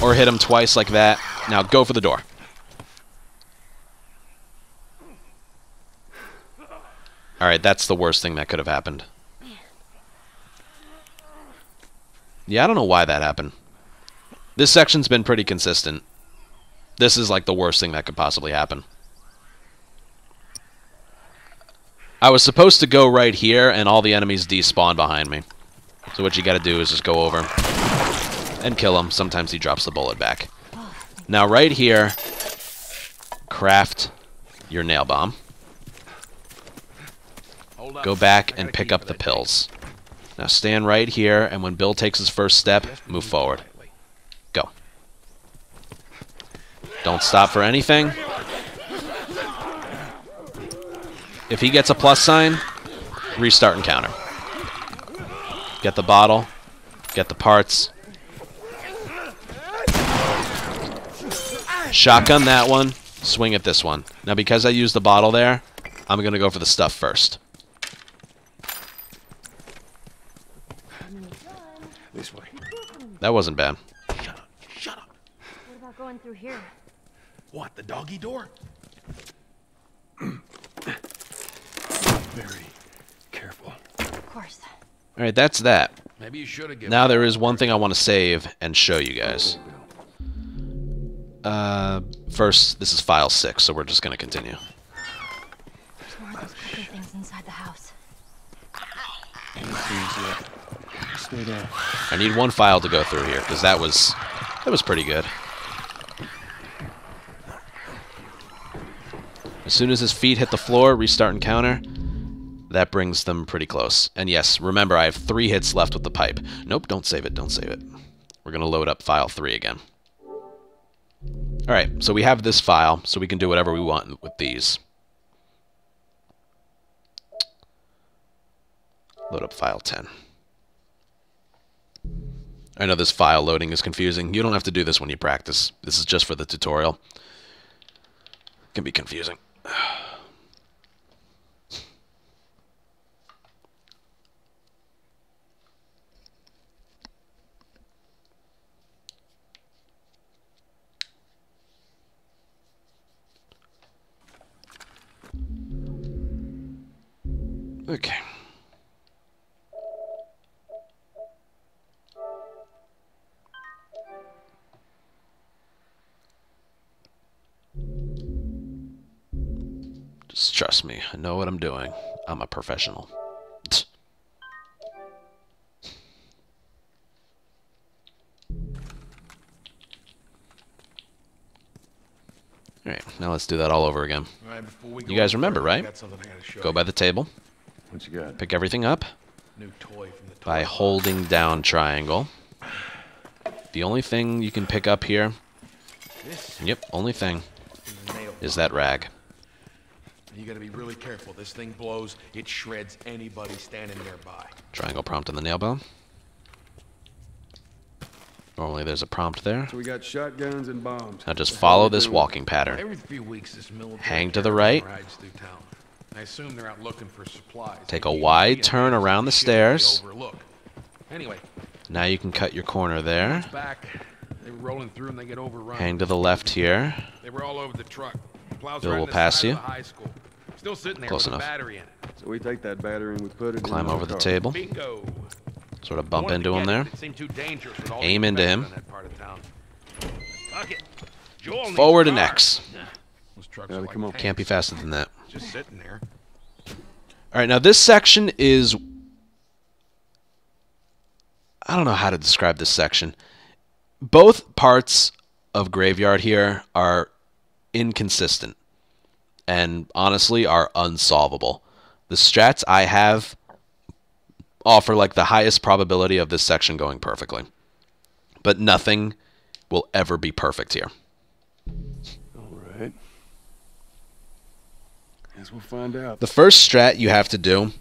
or hit him twice like that. Now go for the door. Alright, that's the worst thing that could have happened. Yeah, I don't know why that happened. This section's been pretty consistent. This is like the worst thing that could possibly happen. I was supposed to go right here, and all the enemies despawn behind me. So what you gotta do is just go over and kill him. Sometimes he drops the bullet back. Now right here, craft your nail bomb. Hold up. Go back I and gotta pick keep up for the that pills. Now stand right here, and when Bill takes his first step, move forward. Go. Don't stop for anything. If he gets a plus sign, restart and counter. Get the bottle. Get the parts. Shotgun that one. Swing at this one. Now because I used the bottle there, I'm going to go for the stuff first. This way. That wasn't bad. Shut up. What about going through here? What, the doggy door? Very careful. Of course. Alright, that's that. Maybe you should have given Now there is one thing I want to save and show you guys. First, this is file 6, so we're just going to continue. There's more of those cooking things inside the house. Stay down. I need one file to go through here, because that was pretty good. As soon as his feet hit the floor, restart and counter. That brings them pretty close. And yes, remember, I have 3 hits left with the pipe. Nope, don't save it, don't save it. We're going to load up file 3 again. Alright, so we have this file, so we can do whatever we want with these. Load up file 10. I know this file loading is confusing. You don't have to do this when you practice. This is just for the tutorial. It can be confusing. Okay. Just trust me. I know what I'm doing. I'm a professional. Alright, now let's do that all over again. All right, before we You go guys any remember, further, I right? got something I gotta show Go you. by the table, What you got? pick everything up New toy from the toy by box. holding down triangle. The only thing you can pick up here, This yep, only thing, is a nail is that rag. You gotta be really careful. This thing blows, it shreds anybody standing nearby. Triangle prompt on the nail bone. Normally there's a prompt there. So we got shotguns and bombs. Now just follow this walking pattern. Every few weeks, this military Hang to the right. rides through town. I assume they're out looking for supplies. Take a wide turn around the stairs. Overlook. Anyway, Now you can cut your corner there. back. They were rolling through and they get overrun. Hang to the left here. They were all over the truck. Plows Bill right will in the pass side you. of the high school. Still sitting there Close with enough. a battery in it. So we take that battery and we put it Climb in over the car. table. Bingo. Sort of bump Wanted to into him get there. it, but it seemed too dangerous with all the Aim into him. infected in that part of town. Fuck it. Joel needs Forward a and car. X. Those trucks Yeah, are like come on. tanks. Can't be faster than that. Just sitting there. Alright, now this section is... I don't know how to describe this section. Both parts of Graveyard here are inconsistent. And honestly are unsolvable. The strats I have offer like the highest probability of this section going perfectly. But nothing will ever be perfect here. All right. Guess we'll find out. The first strat you have to do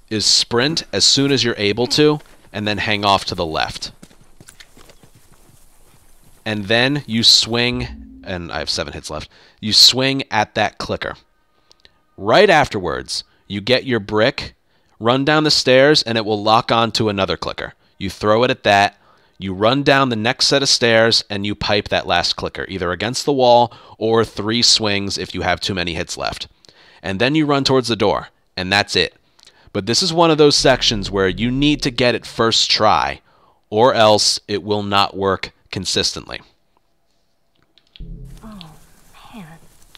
is sprint as soon as you're able to, and then hang off to the left. And then you swing, and I have 7 hits left, you swing at that clicker. Right afterwards, you get your brick, run down the stairs, and it will lock on to another clicker. You throw it at that, you run down the next set of stairs, and you pipe that last clicker, either against the wall or 3 swings if you have too many hits left. And then you run towards the door, and that's it. But this is one of those sections where you need to get it first try, or else it will not work consistently. Oh, man.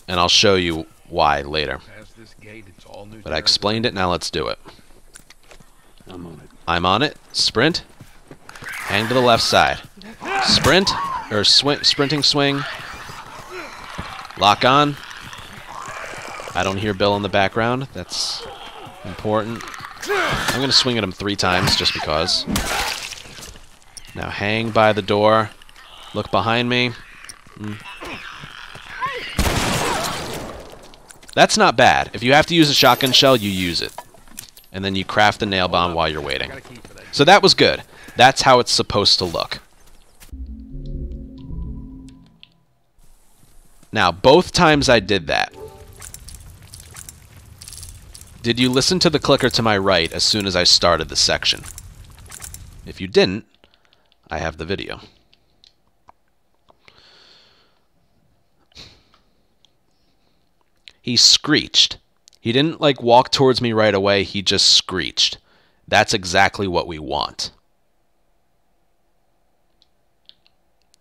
And I'll show you why later. Past this gate, it's all new But I explained it, now let's do it. I'm on it. I'm on it. Sprint. Hang to the left side. Sprint, or sprinting swing. Lock on. I don't hear Bill in the background. That's important. I'm going to swing at him 3 times just because. Now hang by the door. Look behind me. That's not bad. If you have to use a shotgun shell, you use it. And then you craft the nail bomb while you're waiting. So that was good. That's how it's supposed to look. Now, both times I did that, did you listen to the clicker to my right as soon as I started the section? If you didn't, I have the video. He screeched. He didn't like walk towards me right away, he just screeched. That's exactly what we want.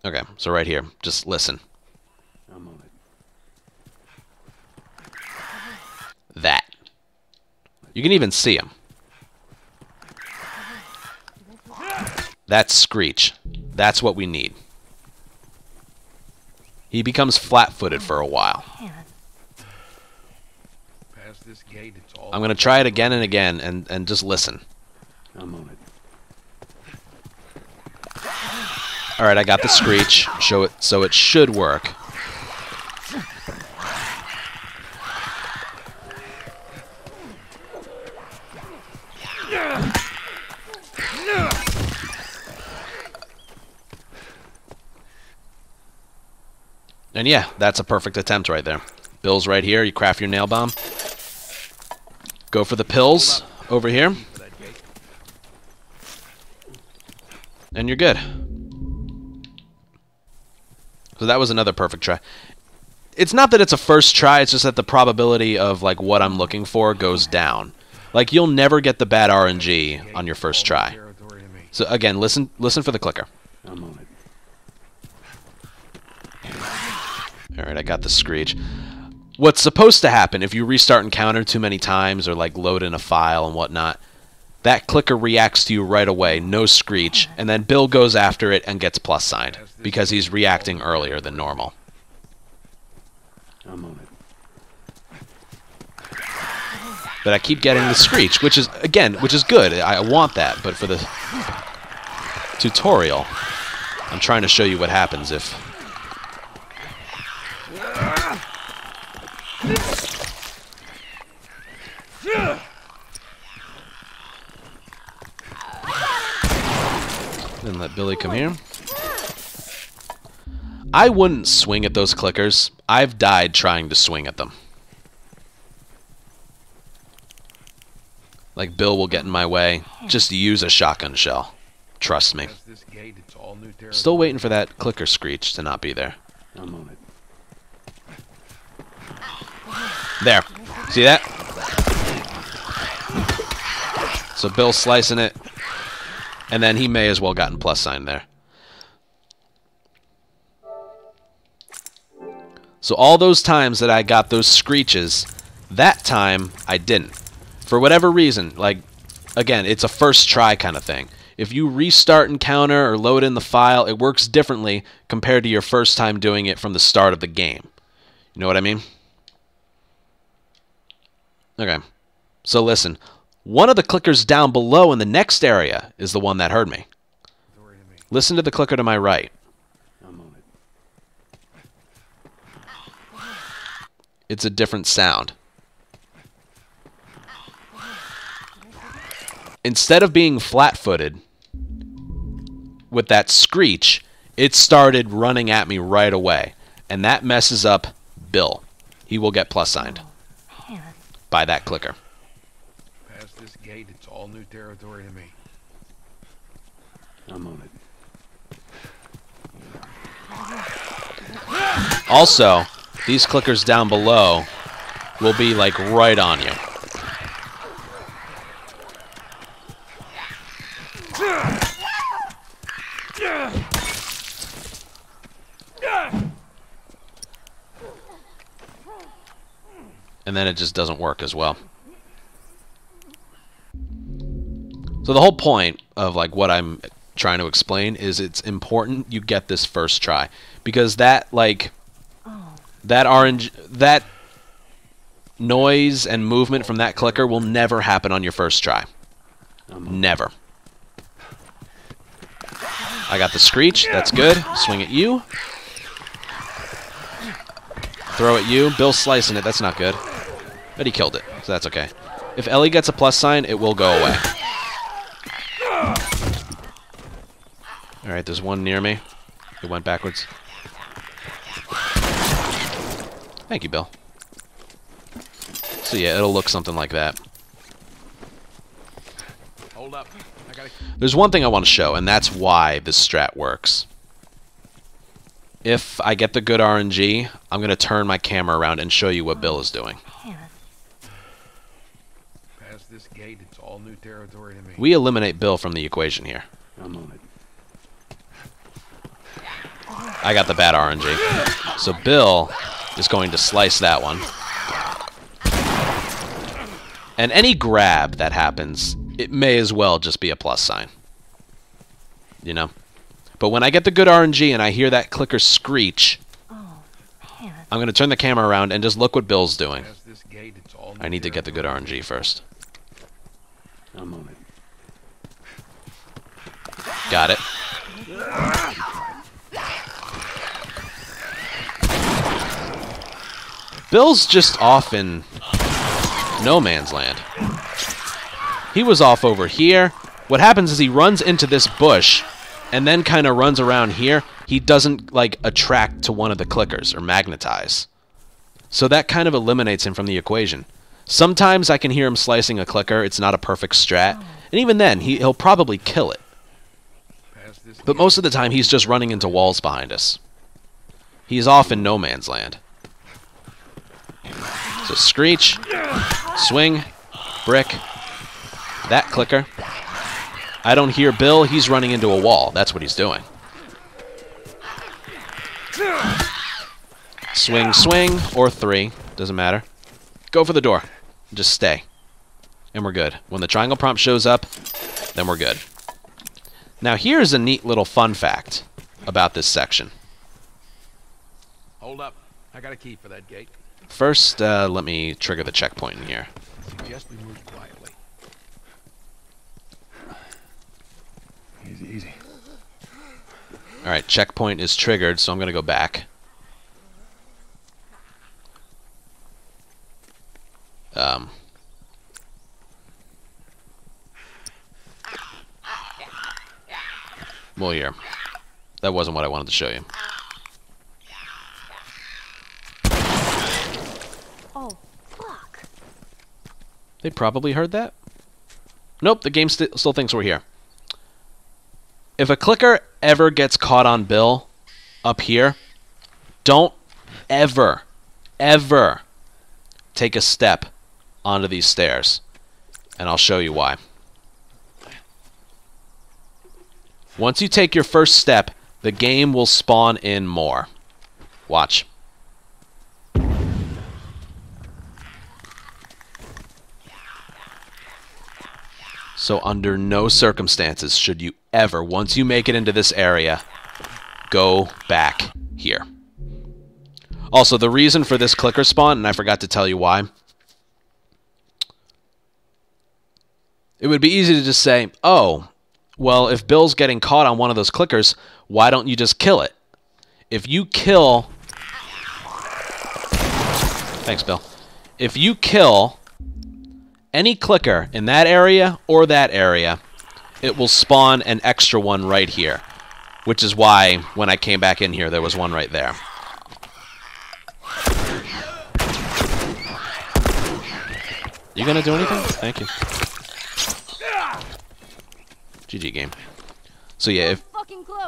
Okay, so right here, just listen. I'm on it. That. You can even see him. That's screech. That's what we need. He becomes flat-footed for a while. Past this gate, it's all I'm going to try it again and again, and just listen. I'm on it. Alright, I got the screech, so it should work. And yeah, that's a perfect attempt right there. Bill's right here, you craft your nail bomb. Go for the pills over here. And you're good. So that was another perfect try. It's not that it's a first try, it's just that the probability of like what I'm looking for goes down. Like you'll never get the bad RNG on your first try. So again, listen for the clicker. I'm on it. Alright, I got the screech. What's supposed to happen if you restart encounter too many times or like load in a file and whatnot, that clicker reacts to you right away, no screech, and then Bill goes after it and gets plus signed because he's reacting earlier than normal. I'm on it. But I keep getting the screech, which is good. I want that, but for the tutorial, I'm trying to show you what happens if... Then let Billy come here. I wouldn't swing at those clickers. I've died trying to swing at them. Like, Bill will get in my way. Just use a shotgun shell. Trust me. Still waiting for that clicker screech to not be there. I'm on it. There. See that? So Bill's slicing it. And then he may as well gotten plus sign there. So all those times that I got those screeches, that time I didn't. For whatever reason, like, again, it's a first try kind of thing. If you restart encounter or load in the file, it works differently compared to your first time doing it from the start of the game. You know what I mean? Okay. So listen. One of the clickers down below in the next area is the one that heard me. Listen to the clicker to my right. I'm on it. It's a different sound. Instead of being flat-footed with that screech, it started running at me right away. And that messes up Bill. He will get plus signed by that clicker. Past this gate, it's all new territory to me. I'm on it. Also, these clickers down below will be like right on you. And then it just doesn't work as well. So the whole point of like what I'm trying to explain is it's important you get this first try, because that that noise and movement from that clicker will never happen on your first try. Never. I got the screech. That's good. Swing at you. Throw at you. Bill's slicing it. That's not good. But he killed it, so that's okay. If Ellie gets a plus sign, it will go away. Alright, there's one near me. It went backwards. Thank you, Bill. So yeah, it'll look something like that. Hold up. I gotta... There's one thing I want to show, and that's why this strat works. If I get the good RNG, I'm going to turn my camera around and show you what Bill is doing. Past this gate, it's all new territory to me. We eliminate Bill from the equation here. I'm on it. I got the bad RNG. So Bill is going to slice that one. And any grab that happens, it may as well just be a plus sign. You know? But when I get the good RNG and I hear that clicker screech, I'm going to turn the camera around and just look what Bill's doing. I need to get the good RNG first. I'm on it. Got it. Bill's just off in no man's land. He was off over here. What happens is he runs into this bush and then kind of runs around here. He doesn't like attract to one of the clickers or magnetize. So that kind of eliminates him from the equation. Sometimes I can hear him slicing a clicker. It's not a perfect strat. And even then, he'll probably kill it. But most of the time, he's just running into walls behind us. He's off in no man's land. So screech, swing, brick, that clicker. I don't hear Bill. He's running into a wall. That's what he's doing. Swing, swing, or 3. Doesn't matter. Go for the door. Just stay. And we're good. When the triangle prompt shows up, then we're good. Now here's a neat little fun fact about this section. Hold up. I got a key for that gate. First, let me trigger the checkpoint in here. Suggest we move quietly. Easy, easy. Alright, checkpoint is triggered, so I'm going to go back. Well, here. That wasn't what I wanted to show you. Oh, fuck. They probably heard that. Nope, the game still thinks we're here. If a clicker ever gets caught on Bill up here, don't ever take a step onto these stairs. And I'll show you why. Once you take your first step, the game will spawn in more. Watch. So under no circumstances should you ever, once you make it into this area, go back here. Also, the reason for this clicker spawn, and I forgot to tell you why. It would be easy to just say, oh, well, if Bill's getting caught on one of those clickers, why don't you just kill it? If you kill... Thanks, Bill. If you kill any clicker in that area or that area, it will spawn an extra one right here. Which is why, when I came back in here, there was one right there. You gonna do anything? Thank you. GG game. So yeah, if...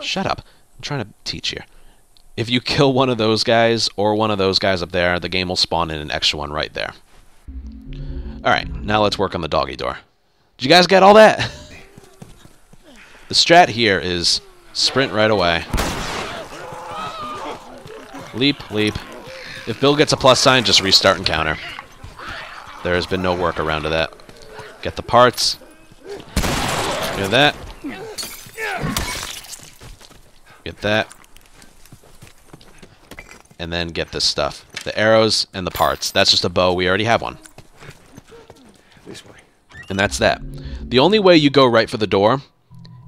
Shut up. I'm trying to teach here. If you kill one of those guys or one of those guys up there, the game will spawn in an extra one right there. Alright, now let's work on the doggy door. Did you guys get all that? The strat here is sprint right away. Leap, leap. If Bill gets a plus sign, just restart and counter. There has been no workaround to that. Get the parts. Get that. Get that. And then get this stuff. The arrows and the parts. That's just a bow. We already have one. This way. And that's that. The only way you go right for the door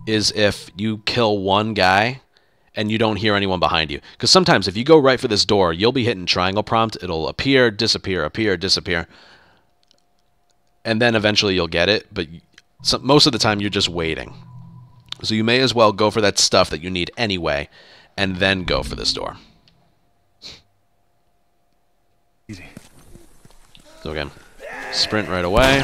is if you kill one guy and you don't hear anyone behind you. Because sometimes if you go right for this door, you'll be hitting triangle prompt. It'll appear, disappear, appear, disappear. And then eventually you'll get it. But most of the time you're just waiting. So you may as well go for that stuff that you need anyway and then go for this door. Easy. So again, sprint right away.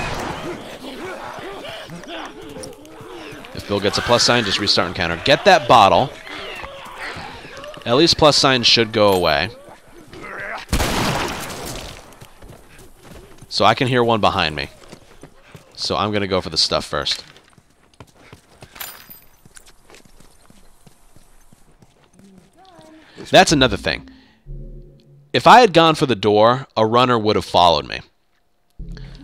If Bill gets a plus sign, just restart and counter. Get that bottle. Ellie's plus sign should go away. So I can hear one behind me. So I'm going to go for the stuff first. That's another thing. If I had gone for the door, a runner would have followed me.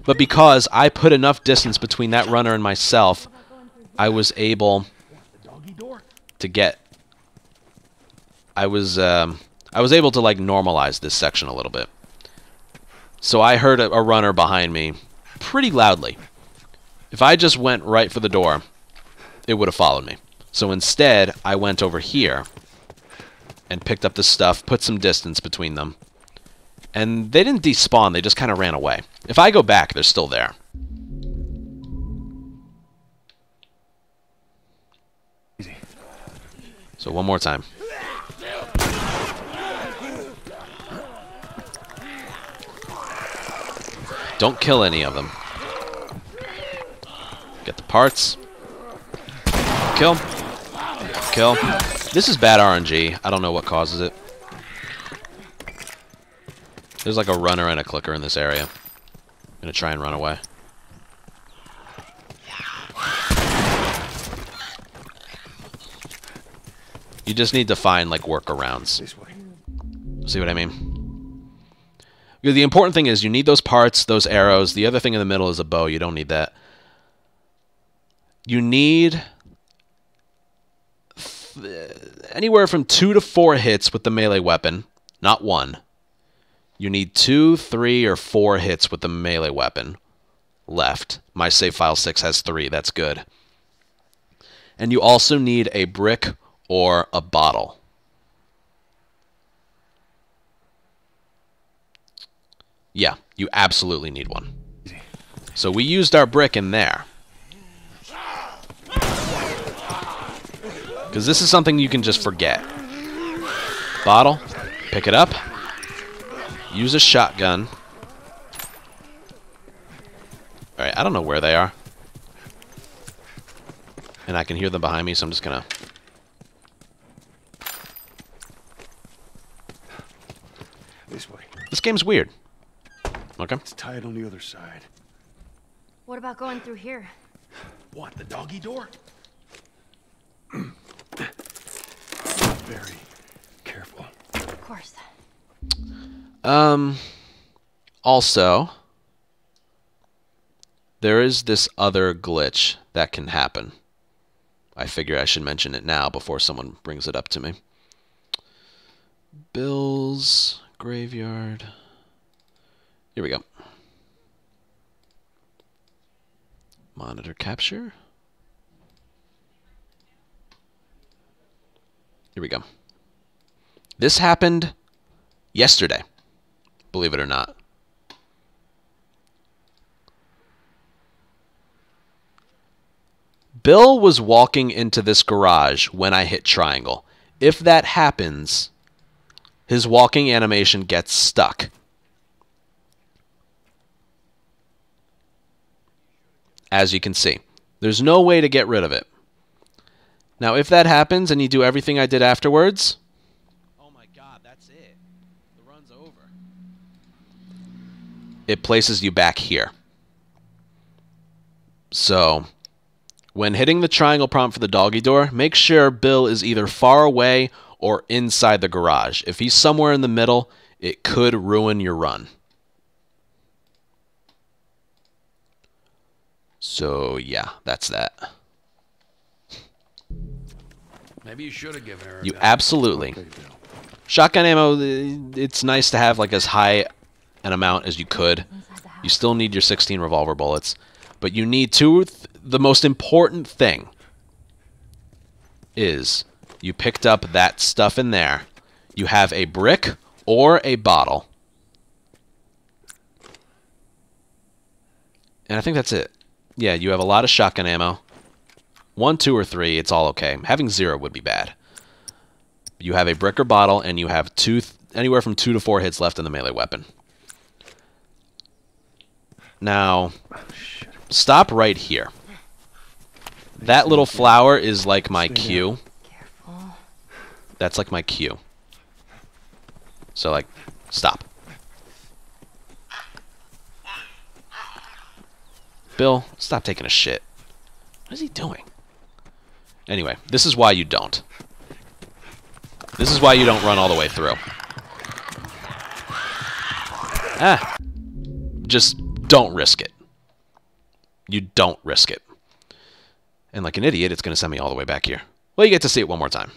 But because I put enough distance between that runner and myself, I was able to get... I was able to, like, normalize this section a little bit. So I heard a runner behind me pretty loudly. If I just went right for the door, it would have followed me. So instead, I went over here and picked up the stuff, put some distance between them. And they didn't despawn, they just kind of ran away. If I go back, they're still there. Easy. So one more time. Don't kill any of them. Get the parts. Kill. Kill. This is bad RNG. I don't know what causes it. There's like a runner and a clicker in this area. I'm gonna try and run away. You just need to find like workarounds. This way. See what I mean? Because the important thing is you need those parts, those arrows. The other thing in the middle is a bow. You don't need that. You need anywhere from 2 to 4 hits with the melee weapon, not 1. You need 2, 3, or 4 hits with the melee weapon left. My save file 6 has 3. That's good. And you also need a brick or a bottle. Yeah, you absolutely need one. So we used our brick in there. Because this is something you can just forget. Bottle, pick it up, use a shotgun. Alright, I don't know where they are. And I can hear them behind me, so I'm just gonna... This way. This game's weird. Okay. Let's tie it on the other side. What about going through here? What, the doggy door? Very careful. Of course. Also, there is this other glitch that can happen. I figure I should mention it now before someone brings it up to me. Bill's graveyard. Here we go. Monitor capture. Here we go. This happened yesterday, believe it or not. Bill was walking into this garage when I hit triangle. If that happens, his walking animation gets stuck. As you can see, there's no way to get rid of it. Now, if that happens and you do everything I did afterwards... Oh my god, that's it. The run's over. It places you back here. So, when hitting the triangle prompt for the doggy door, make sure Bill is either far away or inside the garage. If he's somewhere in the middle, it could ruin your run. So, yeah, that's that. Maybe you should have given her a You gun. absolutely. Shotgun ammo, it's nice to have like as high an amount as you could. You still need your 16 revolver bullets. But you need the most important thing is you picked up that stuff in there. You have a brick or a bottle. And I think that's it. Yeah, you have a lot of shotgun ammo. 1, 2, or 3, it's all okay. Having 0 would be bad. You have a brick or bottle, and you have anywhere from 2 to 4 hits left in the melee weapon. Now, stop right here. That little flower is like my cue. Careful. That's like my cue. So, like, stop. Bill, stop taking a shit. What is he doing? Anyway, this is why you don't. This is why you don't run all the way through. Ah. Just don't risk it. You don't risk it. And like an idiot, it's going to send me all the way back here. Well, you get to see it one more time.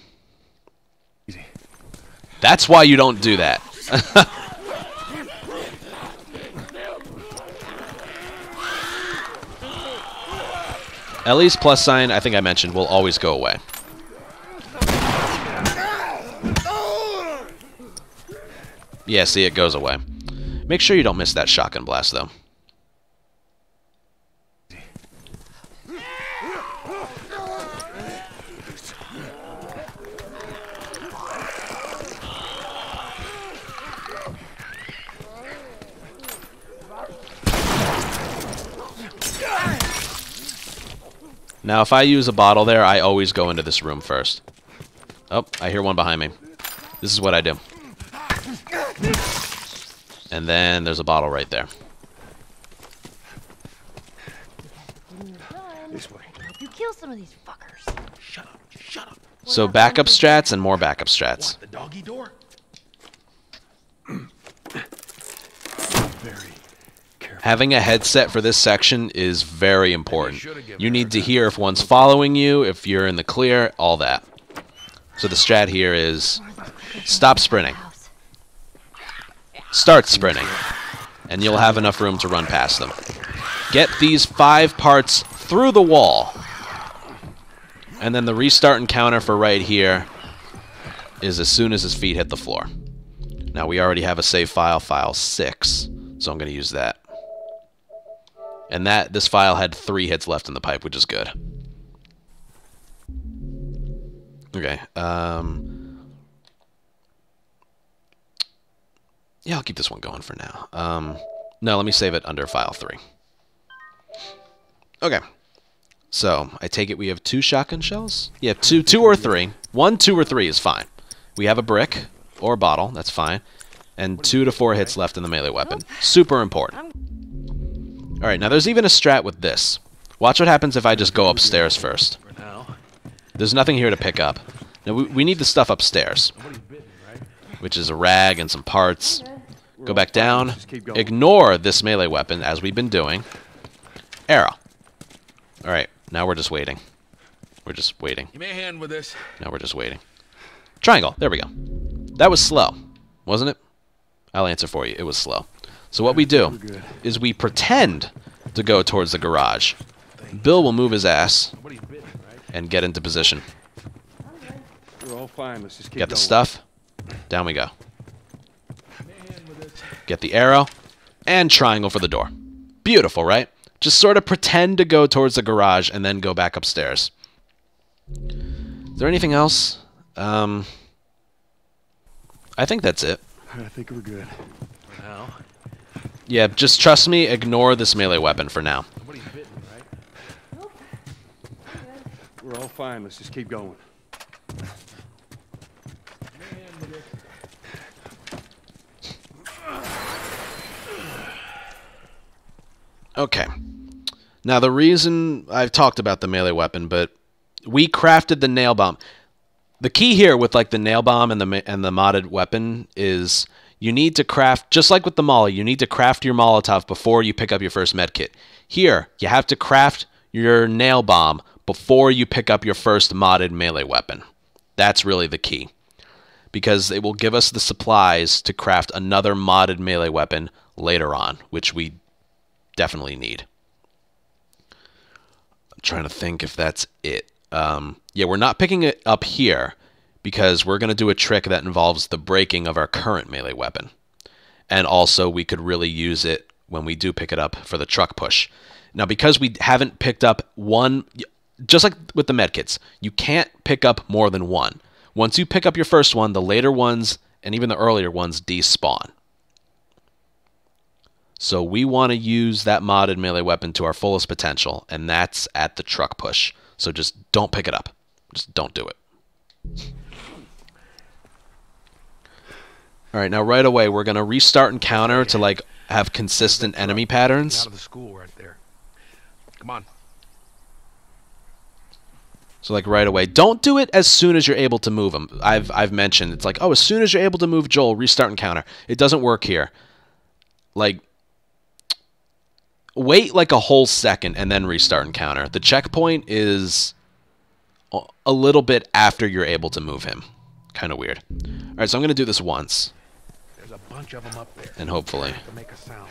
Easy. That's why you don't do that. Ellie's plus sign, I think I mentioned, will always go away. Yeah, see, it goes away. Make sure you don't miss that shotgun blast, though. Now, if I use a bottle there, I always go into this room first. Oh, I hear one behind me. This is what I do. And then there's a bottle right there. This way. I hope you kill some of these fuckers. Shut up, shut up. So backup strats and more backup strats. What, the doggy door? Very careful. Having a headset for this section is very important. You need to hear if one's following you, if you're in the clear, all that. So the strat here is stop sprinting. Start sprinting. And you'll have enough room to run past them. Get these 5 parts through the wall. And then the restart and counter for right here is as soon as his feet hit the floor. Now we already have a save file, file 6. So I'm going to use that. And this file had 3 hits left in the pipe, which is good. Okay. Yeah, I'll keep this one going for now. No, let me save it under file 3. Okay. So, I take it we have 2 shotgun shells? Yeah, 2 or 3. 1, 2, or 3 is fine. We have a brick or a bottle, that's fine. And 2 to 4 hits left in the melee weapon. Super important. Alright, now there's even a strat with this. Watch what happens if I just go upstairs first. There's nothing here to pick up. Now, we need the stuff upstairs. Which is a rag and some parts. Go back down. Ignore this melee weapon, as we've been doing. Arrow. Alright, now we're just waiting. We're just waiting. Give me a hand with this. Now we're just waiting. Triangle. There we go. That was slow, wasn't it? I'll answer for you. It was slow. So what we do is we pretend to go towards the garage. Bill will move his ass and get into position. We're all fine. Let's just keep Get the going. stuff. Down we go. Get the arrow. And triangle for the door. Beautiful, right? Just sort of pretend to go towards the garage and then go back upstairs. Is there anything else? I think that's it. I think we're good. For now. Yeah, just trust me, ignore this melee weapon for now. Nobody's bitten, right? We're all fine. Let's just keep going. Okay. Now, the reason I've talked about the melee weapon, but we crafted the nail bomb. The key here with like the nail bomb and the modded weapon is you need to craft, just like with the molly, you need to craft your Molotov before you pick up your first med kit. Here, you have to craft your nail bomb before you pick up your first modded melee weapon. That's really the key. Because it will give us the supplies to craft another modded melee weapon later on, which we definitely need. I'm trying to think if that's it. Yeah, we're not picking it up here because we're going to do a trick that involves the breaking of our current melee weapon. And also, we could really use it when we do pick it up for the truck push. Now, because we haven't picked up one, just like with the medkits, you can't pick up more than one. Once you pick up your first one, the later ones and even the earlier ones despawn. So we want to use that modded melee weapon to our fullest potential, and that's at the truck push. So just don't pick it up. Just don't do it. Alright, now right away we're going to restart encounter to like have consistent enemy patterns. Out of the school right there. Come on. So like right away, don't do it as soon as you're able to move them. I've mentioned, it's like, oh, as soon as you're able to move Joel, restart encounter. It doesn't work here. Like, wait like a whole second and then restart encounter. The checkpoint is a little bit after you're able to move him. Kind of weird. All right, so I'm going to do this once. There's a bunch of them up there. And hopefully To make a sound.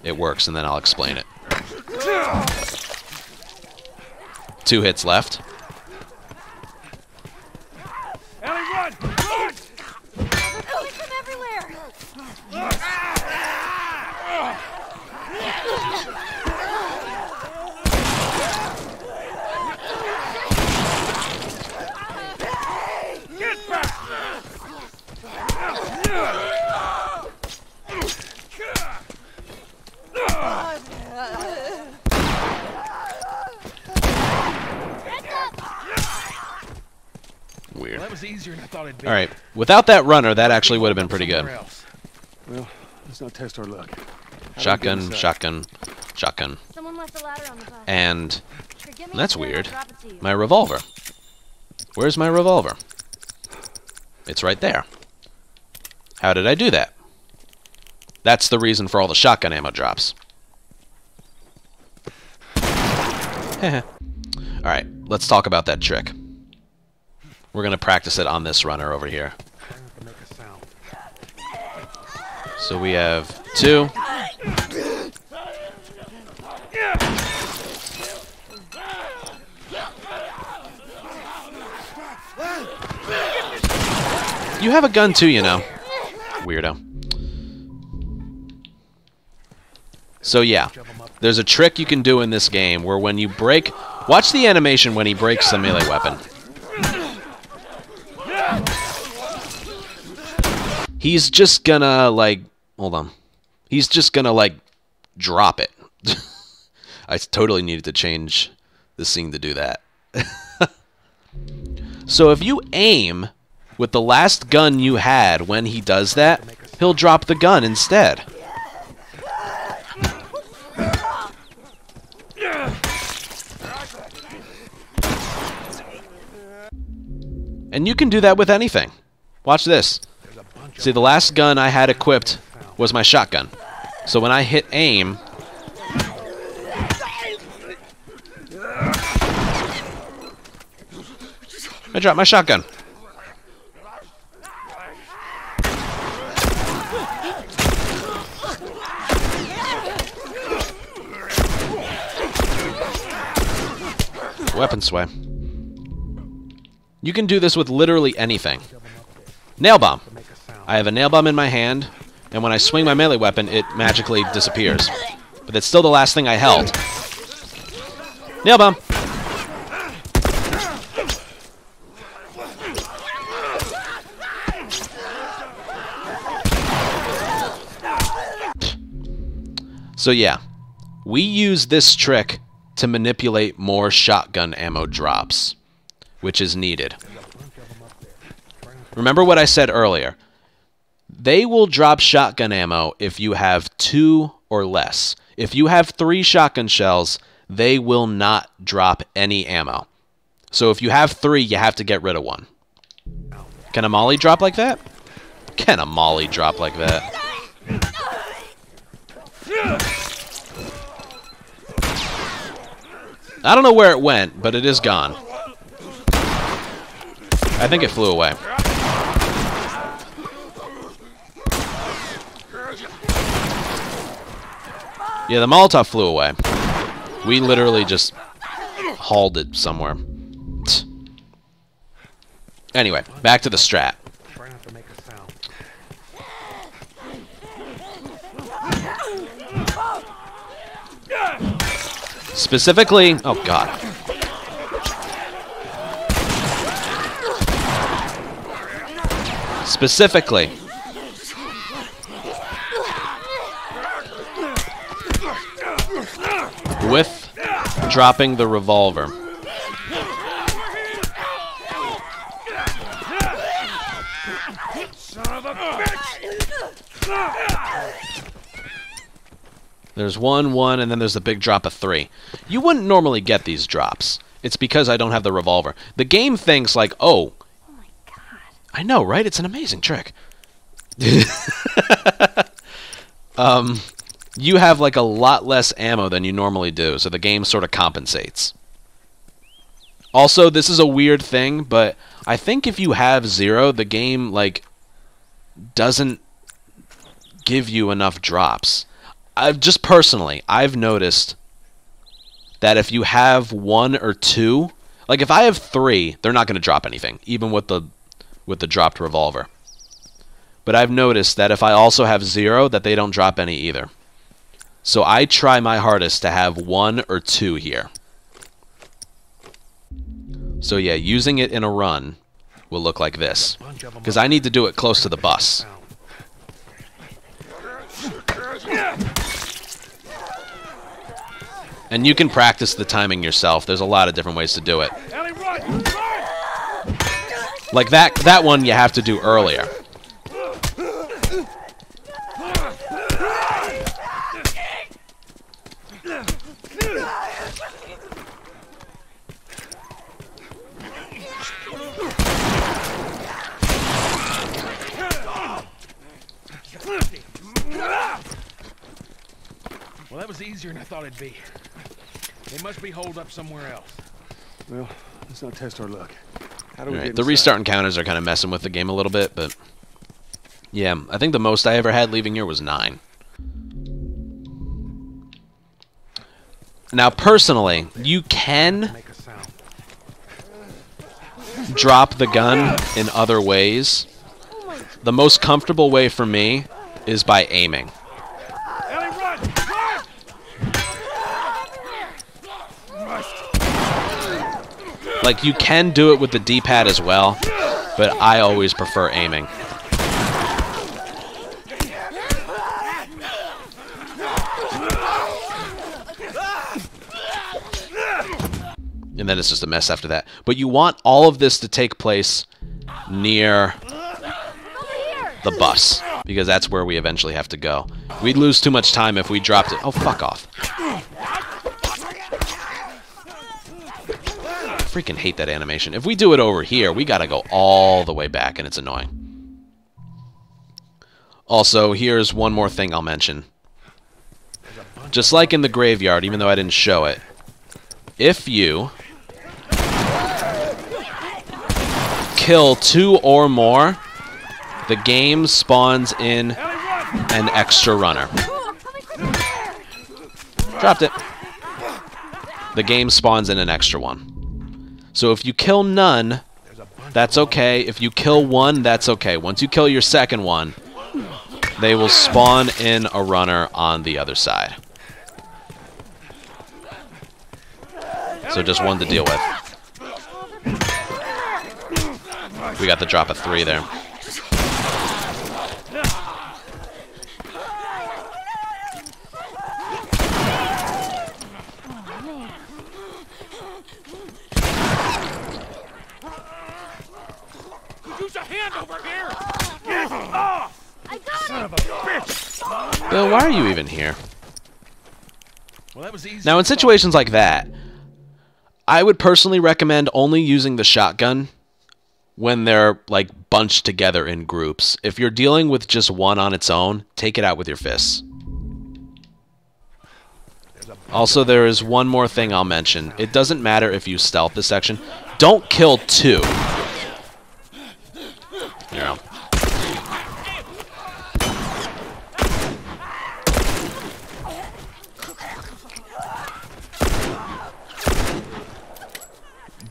it works, and then I'll explain it. 2 hits left. Ellie, run! Run! They're coming from everywhere! Get back! Weird. Well, that was easier than I thought it'd be. All right, without that runner, that actually would have been pretty good. Somewhere else. Well, let's not test our luck. Shotgun, shotgun, shotgun. Someone left a ladder on the bus. And Forgive me that's if I weird. drop it to you. My revolver. Where's my revolver? It's right there. How did I do that? That's the reason for all the shotgun ammo drops. Alright, let's talk about that trick. We're going to practice it on this runner over here. To make a sound. So we have 2. You have a gun too, you know. Weirdo. So yeah, there's a trick you can do in this game where when you break... Watch the animation when he breaks the melee weapon. He's just gonna, like... Hold on. He's just gonna, like, drop it. I totally needed to change the scene to do that. So if you aim with the last gun you had when he does that, he'll drop the gun instead. And you can do that with anything. Watch this. See, the last gun I had equipped was my shotgun. So when I hit aim... I dropped my shotgun. Weapon sway. You can do this with literally anything. Nail bomb. I have a nail bomb in my hand, and when I swing my melee weapon, it magically disappears. But it's still the last thing I held. Nail bomb. So yeah, we use this trick to manipulate more shotgun ammo drops, which is needed. Remember what I said earlier. They will drop shotgun ammo if you have 2 or less. If you have 3 shotgun shells, they will not drop any ammo. So if you have 3, you have to get rid of 1. Can a molly drop like that? Can a molly drop like that? I don't know where it went, but it is gone. I think it flew away. Yeah, the Molotov flew away. We literally just hauled it somewhere. Anyway, back to the strat. Specifically, oh god. Specifically, with dropping the revolver. There's 1, 1, and then there's the big drop of 3. You wouldn't normally get these drops. It's because I don't have the revolver. The game thinks like, oh my god. I know, right? It's an amazing trick. You have like a lot less ammo than you normally do, so the game sort of compensates. Also, this is a weird thing, but I think if you have 0, the game like doesn't give you enough drops. Just personally, I've noticed that if you have 1 or 2, like if I have 3, they're not going to drop anything, even with the dropped revolver. But I've noticed that if I also have 0, that they don't drop any either. So I try my hardest to have 1 or 2 here. So yeah, using it in a run will look like this, because I need to do it close to the bus. And you can practice the timing yourself. There's a lot of different ways to do it. Like that one you have to do earlier. Well, that was easier than I thought it'd be. They must be holed up somewhere else. Well, let's not test our luck. How do we All right, get the inside? restart encounters are kind of messing with the game a little bit, but yeah, I think the most I ever had leaving here was 9. Now, personally, you can drop the gun in other ways. The most comfortable way for me is by aiming. Like, you can do it with the D-pad as well, but I always prefer aiming. And then it's just a mess after that. But you want all of this to take place near the bus, because that's where we eventually have to go. We'd lose too much time if we dropped it. Oh, fuck off. Freaking hate that animation. If we do it over here, we gotta go all the way back, and it's annoying. Also, here's one more thing I'll mention. Just like in the graveyard, even though I didn't show it, if you kill 2 or more, the game spawns in an extra runner. Dropped it. The game spawns in an extra one. So if you kill none, that's okay. If you kill one, that's okay. Once you kill your second one, they will spawn in a runner on the other side. So just one to deal with. We got the drop of 3 there. Use a hand over here! Get off! I got Son of a bitch! Bill, why are you even here? Well, that was easy. Now, in situations like that, I would personally recommend only using the shotgun when they're, like, bunched together in groups. If you're dealing with just one on its own, take it out with your fists. Also, there is one more thing I'll mention. It doesn't matter if you stealth this section. Don't kill 2. Here, I'll...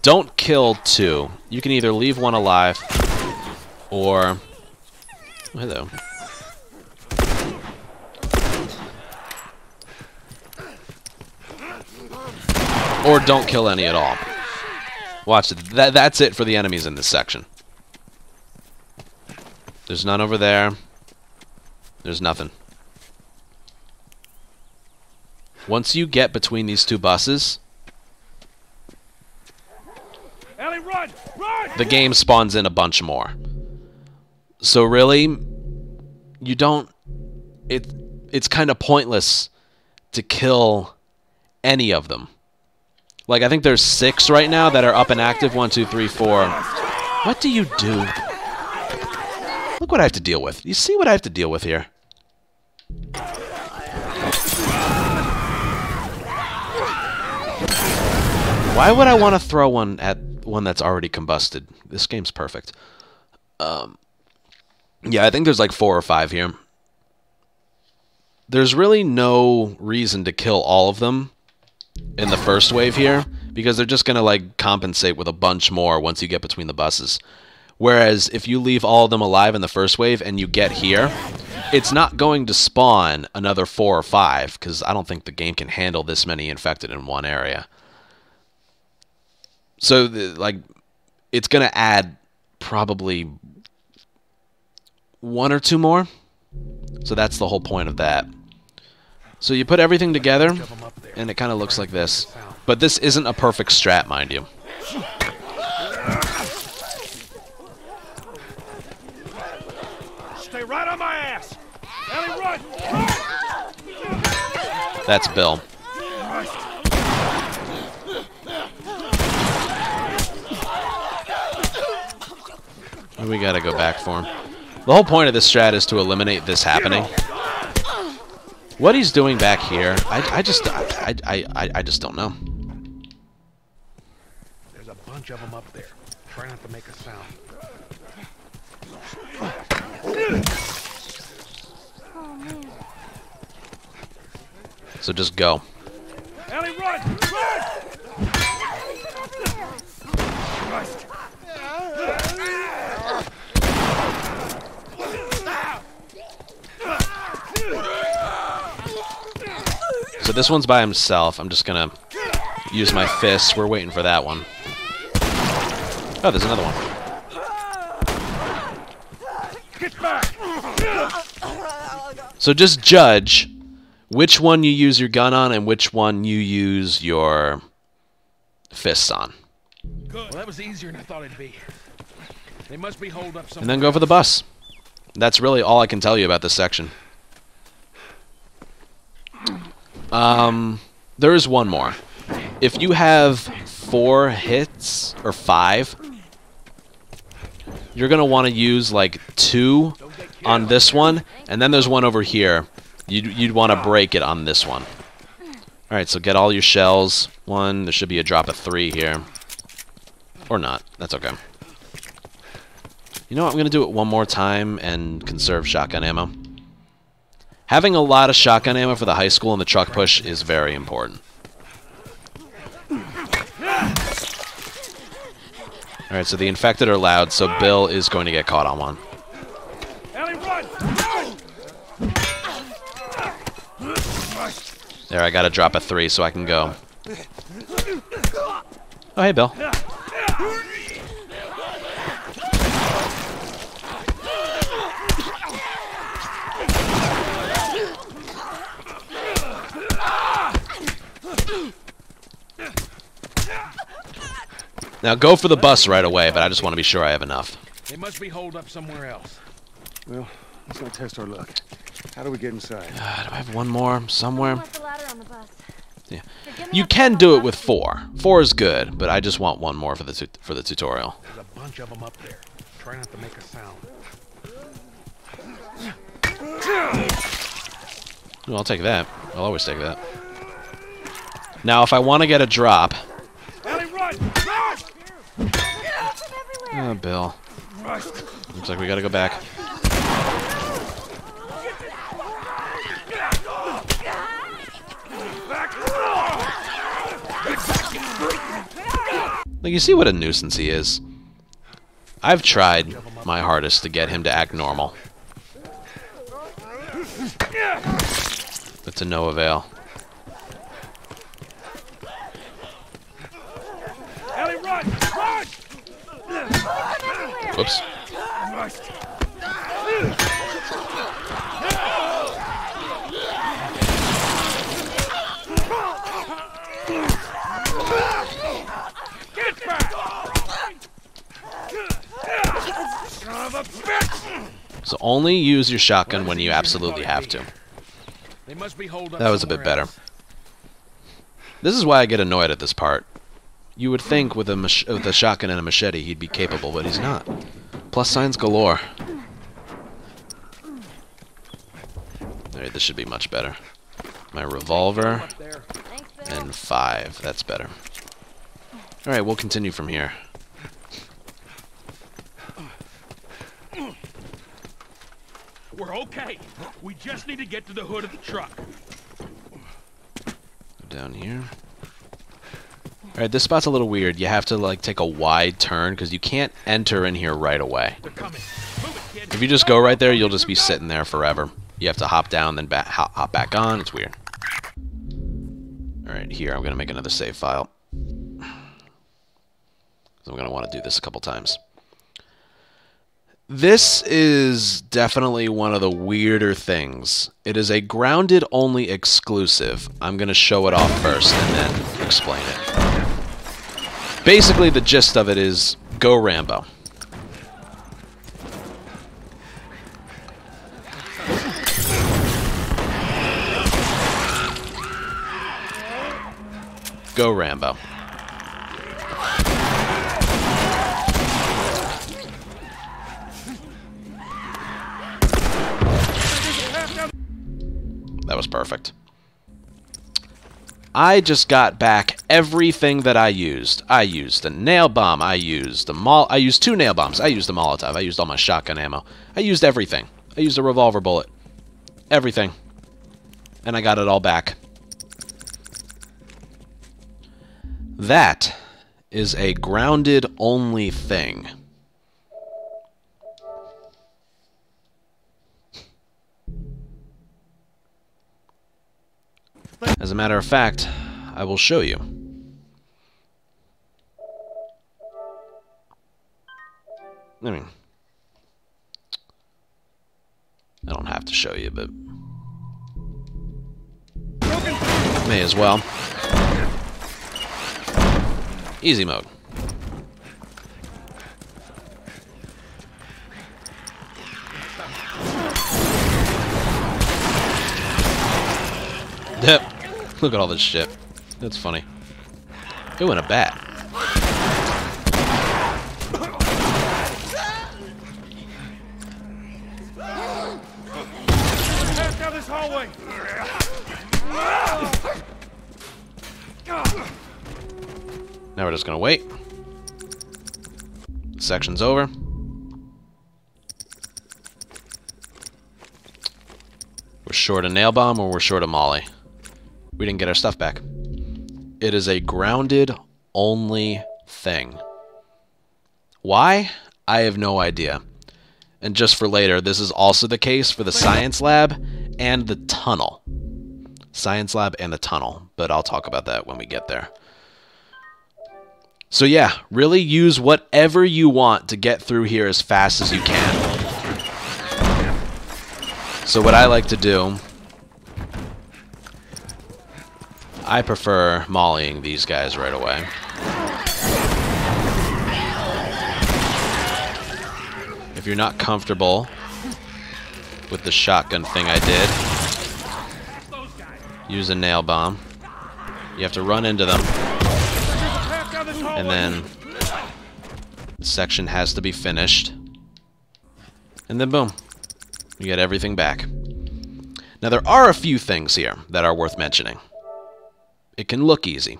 Don't kill 2. You can either leave one alive, or... Oh, hello. Or don't kill any at all. Watch it. That's it for the enemies in this section. There's none over there. There's nothing. Once you get between these 2 buses, Ellie, run! Run! the game spawns in a bunch more. So really, you don't... It's kind of pointless to kill any of them. Like, I think there's 6 right now that are up and active. 1, 2, 3, 4. What do you do? Look what I have to deal with. You see what I have to deal with here? Why would I want to throw one at one that's already combusted? This game's perfect. Yeah, I think there's like 4 or 5 here. There's really no reason to kill all of them in the first wave here, because they're just going to like compensate with a bunch more once you get between the buses. Whereas if you leave all of them alive in the first wave and you get here, it's not going to spawn another 4 or 5, because I don't think the game can handle this many infected in one area. So, like, it's going to add probably 1 or 2 more. So that's the whole point of that. So you put everything together, and it kind of looks like this. But this isn't a perfect strat, mind you. Stay right on my ass! Ellie, run! That's Bill. We gotta go back for him. The whole point of this strat is to eliminate this happening. What he's doing back here, I just don't know. There's a bunch of them up there. Try not to make a sound. So just go. Ellie, run! Run! So this one's by himself. I'm just gonna use my fists. We're waiting for that one. Oh, there's another one. Get back! So just judge which one you use your gun on and which one you use your fists on. Good. Well, that was easier than I thought it'd be. They must be holed up somewhere. And then go for the bus. That's really all I can tell you about this section. There is one more. If you have 4 hits, or 5, you're going to want to use like 2 on this one, and then there's one over here. You'd want to break it on this one. Alright, so get all your shells. 1, there should be a drop of 3 here. Or not, that's okay. You know what, I'm going to do it one more time and conserve shotgun ammo. Having a lot of shotgun ammo for the high school and the truck push is very important. Alright, so the infected are loud, so Bill is going to get caught on one. Ellie, run! There, I got a drop of 3 so I can go. Oh, hey, Bill. Now go for the bus right away, but I just want to be sure I have enough. They must be holed up somewhere else. Well, let's not test our luck. How do we get inside? Do I have one more somewhere? Want the ladder on the bus. Yeah. Forgive me You if can I'm do it not with asking. 4. 4 is good, but I just want one more for the tutorial. There's a bunch of them up there. Try not to make a sound. Well, I'll take that. I'll always take that. Now, if I want to get a drop... Ellie, run! Oh, Bill. Looks like we gotta go back. Like, you see what a nuisance he is? I've tried my hardest to get him to act normal. But to no avail. Ellie, run! Run! Whoops. Get back! Son of a bitch! So only use your shotgun when you absolutely have to. They must be holed up That was a bit somewhere better. else. This is why I get annoyed at this part. You would think with a shotgun and a machete he'd be capable, but he's not. Plus signs galore. Alright, this should be much better. My revolver Up there. Thanks, Bill. and 5. That's better. Alright, we'll continue from here. We're okay. We just need to get to the hood of the truck. Down here. Alright, this spot's a little weird. You have to, like, take a wide turn, because you can't enter in here right away. They're coming. Move it, kid. If you just go right there, you'll just be sitting there forever. You have to hop down, then hop back on. It's weird. Alright, here, I'm going to make another save file. So I'm going to want to do this a couple times. This is definitely one of the weirder things. It is a grounded-only exclusive. I'm going to show it off first and then explain it. Basically, the gist of it is, go Rambo. Go Rambo. That was perfect. I just got back everything that I used. I used a nail bomb. I used 2 nail bombs. I used a Molotov. I used all my shotgun ammo. I used everything. I used a revolver bullet. Everything. And I got it all back. That is a grounded-only thing. As a matter of fact, I will show you. I mean, I don't have to show you, but may as well. Easy mode. Yep. Look at all this shit. That's funny. Ooh, and a bat. Down this hallway. Now we're just gonna wait. The section's over. We're short a nail bomb or we're short a molly. We didn't get our stuff back. It is a grounded only thing. Why? I have no idea. And just for later, this is also the case for the science lab and the tunnel. Science lab and the tunnel, but I'll talk about that when we get there. So yeah, really use whatever you want to get through here as fast as you can. So what I like to do, I prefer mollying these guys right away. If you're not comfortable with the shotgun thing I did, use a nail bomb. You have to run into them. And then the section has to be finished. And then boom, you get everything back. Now there are a few things here that are worth mentioning. It can look easy.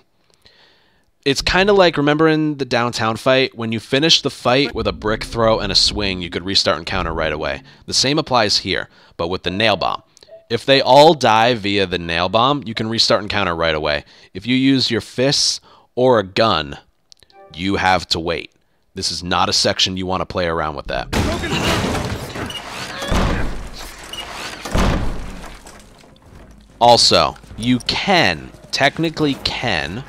It's kind of like, remember in the downtown fight, when you finish the fight with a brick throw and a swing, you could restart and counter right away. The same applies here, but with the nail bomb. If they all die via the nail bomb, you can restart and counter right away. If you use your fists or a gun, you have to wait. This is not a section you want to play around with that. Also, you can, technically can,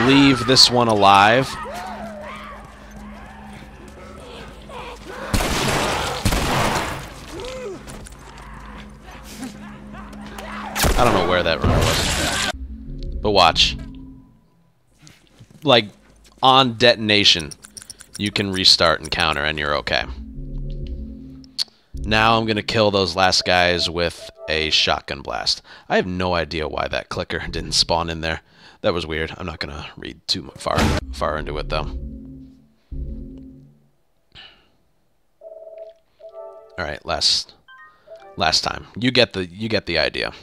leave this one alive. I don't know where that runner was. But watch. Like, on detonation, you can restart and counter and you're okay. Now I'm going to kill those last guys with a shotgun blast. I have no idea why that clicker didn't spawn in there. That was weird. I'm not going to read too far into it, though. All right, last time. You get the idea.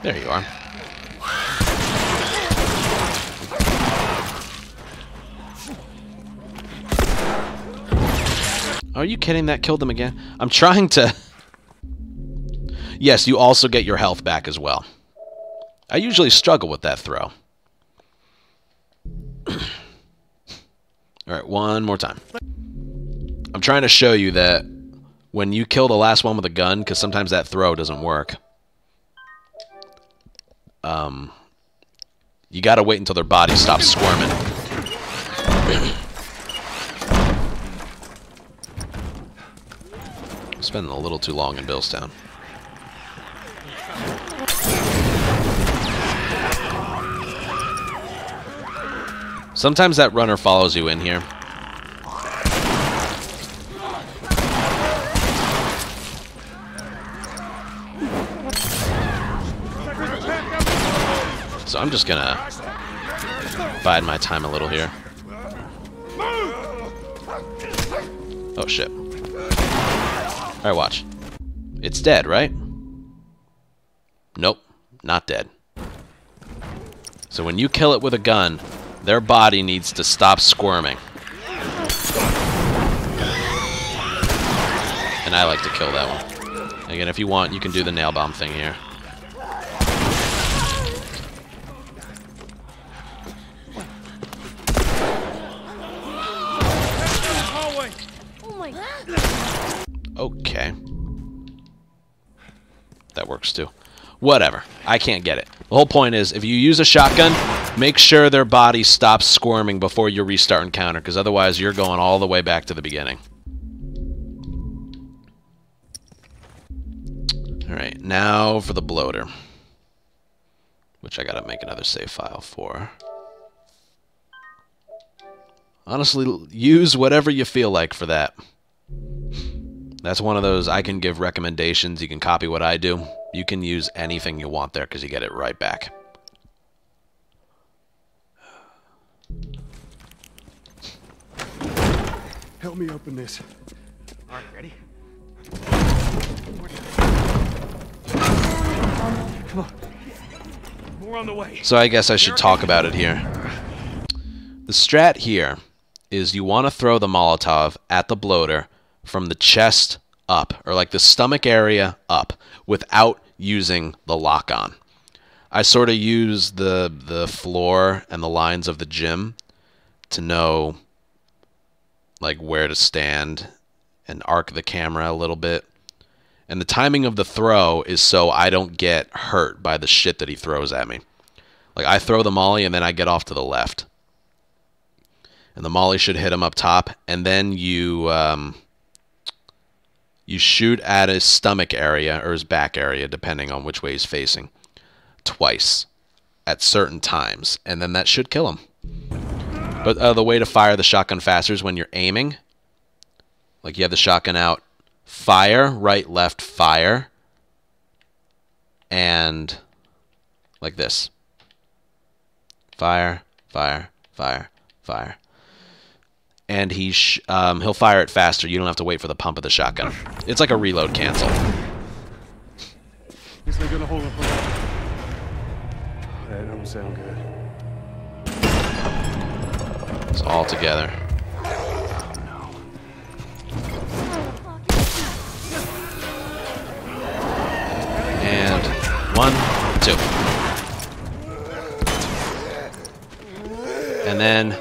There you are. Are you kidding? That killed them again? I'm trying to... Yes, you also get your health back as well. I usually struggle with that throw. Alright, one more time. I'm trying to show you that when you kill the last one with a gun, because sometimes that throw doesn't work, you gotta wait until their body stops squirming. Spending a little too long in Billstown. Sometimes that runner follows you in here. So I'm just gonna bide my time a little here. Oh shit. Alright, watch. It's dead, right? Nope, not dead. So when you kill it with a gun, their body needs to stop squirming. And I like to kill that one. Again, if you want, you can do the nail bomb thing here. Okay. That works too. Whatever. I can't get it. The whole point is, if you use a shotgun, make sure their body stops squirming before you restart encounter, because otherwise you're going all the way back to the beginning. Alright, now for the bloater. Which I gotta make another save file for. Honestly, use whatever you feel like for that. That's one of those I can give recommendations. You can copy what I do. You can use anything you want there because you get it right back. Help me open this. All right, ready? Come on. We're on the way. So I guess I should talk about it here. The strat here is you want to throw the Molotov at the bloater from the chest up, or like the stomach area up, without using the lock-on. I sort of use the floor and the lines of the gym to know like where to stand and arc the camera a little bit. And the timing of the throw is so I don't get hurt by the shit that he throws at me. Like, I throw the molly and then I get off to the left. And the molly should hit him up top, and then you shoot at his stomach area or his back area, depending on which way he's facing, twice at certain times, and then that should kill him. But the way to fire the shotgun faster is when you're aiming. Like, you have the shotgun out, fire, right, left, fire, and like this. Fire, fire, fire, fire. And he'll fire it faster. You don't have to wait for the pump of the shotgun. It's like a reload cancel. Is they gonna hold up? That don't sound good. It's all together. And 1, 2. And then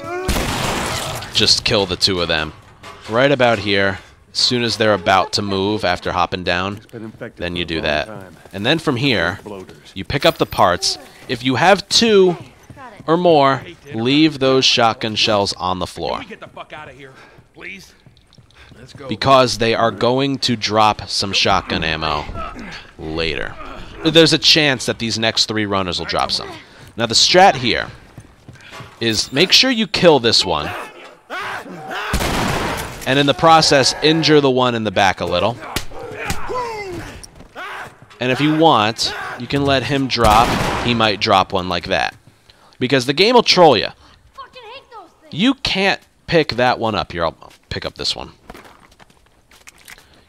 just kill the two of them. Right about here. As soon as they're about to move after hopping down, then you do that. And then from here, you pick up the parts. If you have 2 or more, leave those shotgun shells on the floor. Can we get the fuck out of here, please? Let's go. Because they are going to drop some shotgun ammo later. There's a chance that these next 3 runners will drop some. Now the strat here is make sure you kill this one. And in the process, injure the one in the back a little. And if you want, you can let him drop. He might drop one like that. Because the game will troll you. You can't pick that one up. Here, I'll pick up this one.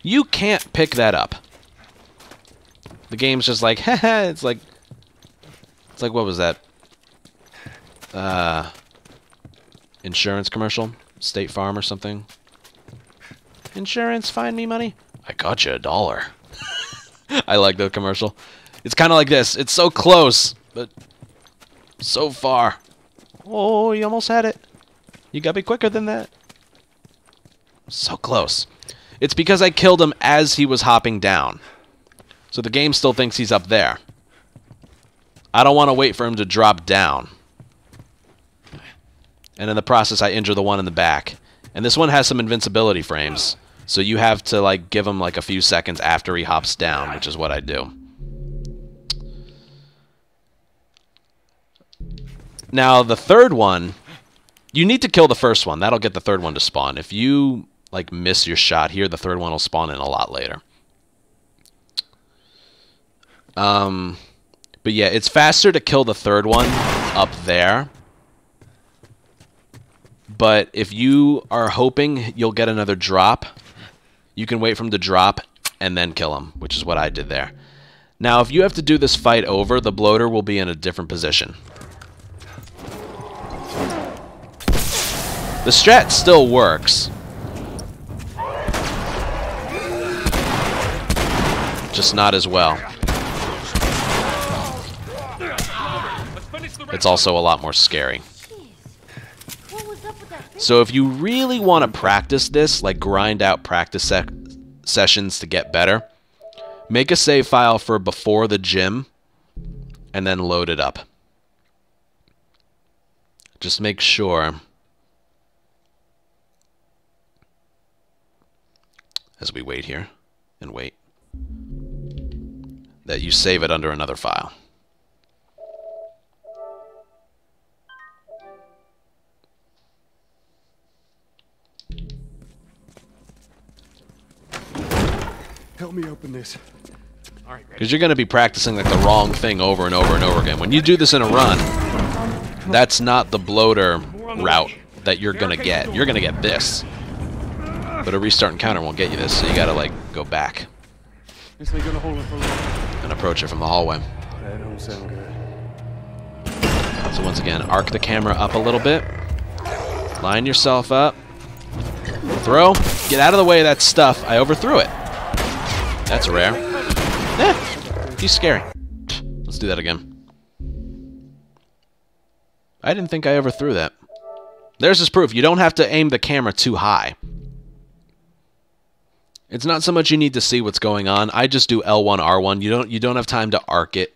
You can't pick that up. The game's just like, haha, it's like, what was that? Insurance commercial? State Farm or something? Insurance, find me money. I got you $1. I like the commercial. It's kind of like this. It's so close, but so far. Oh, you almost had it. You got me quicker than that. So close. It's because I killed him as he was hopping down. So the game still thinks he's up there. I don't want to wait for him to drop down. And in the process, I injure the one in the back. And this one has some invincibility frames. So you have to like give him like a few seconds after he hops down, which is what I do. Now, the third one, you need to kill the first one. That'll get the third one to spawn. If you like miss your shot here, the third one will spawn in a lot later. But yeah, it's faster to kill the third one up there. But if you are hoping you'll get another drop, you can wait for him to drop and then kill him, which is what I did there. Now, if you have to do this fight over, the bloater will be in a different position. The strat still works. Just not as well. It's also a lot more scary. So if you really want to practice this, like grind out practice sessions to get better, make a save file for before the gym and then load it up. Just make sure, as we wait here and wait, that you save it under another file. Help me open this. Because you're going to be practicing like the wrong thing over and over and over again. When you do this in a run, that's not the bloater route that you're going to get. You're going to get this. But a restart encounter won't get you this, so you got to like go back This ain't gonna hold it for long. and approach it from the hallway. That don't sound good. So once again, arc the camera up a little bit. Line yourself up. Throw. Get out of the way of that stuff. I overthrew it. That's rare. He's scary. Let's do that again. I didn't think I overthrew that. There's this proof. You don't have to aim the camera too high. It's not so much you need to see what's going on. I just do L1, R1. You don't have time to arc it.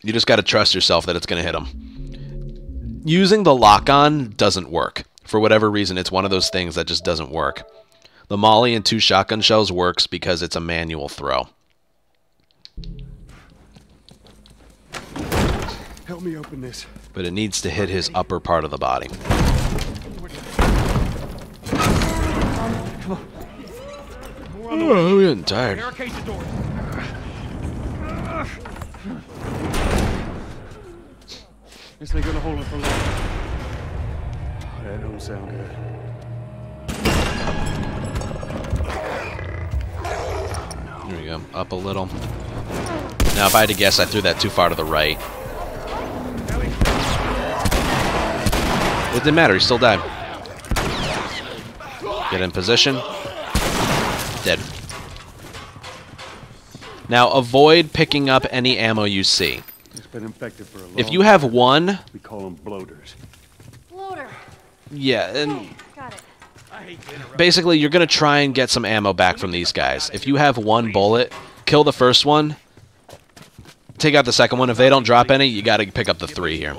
You just got to trust yourself that it's going to hit them. Using the lock-on doesn't work. For whatever reason, it's one of those things that just doesn't work. The molly and 2 shotgun shells works because it's a manual throw. Help me open this. But it needs to hit his upper part of the body. Oh, I'm getting tired. Barricade the door. This ain't gonna hold it for long. That don't sound good. There we go. Up a little. Now, if I had to guess, I threw that too far to the right. It didn't matter. He still died. Get in position. Dead. Now, avoid picking up any ammo you see. It's been infected for a long If you have one... We call them bloaters. Floater. Yeah, and... Got it. basically, you're going to try and get some ammo back from these guys. If you have one bullet, kill the first one, take out the second one. If they don't drop any, you got to pick up the 3 here.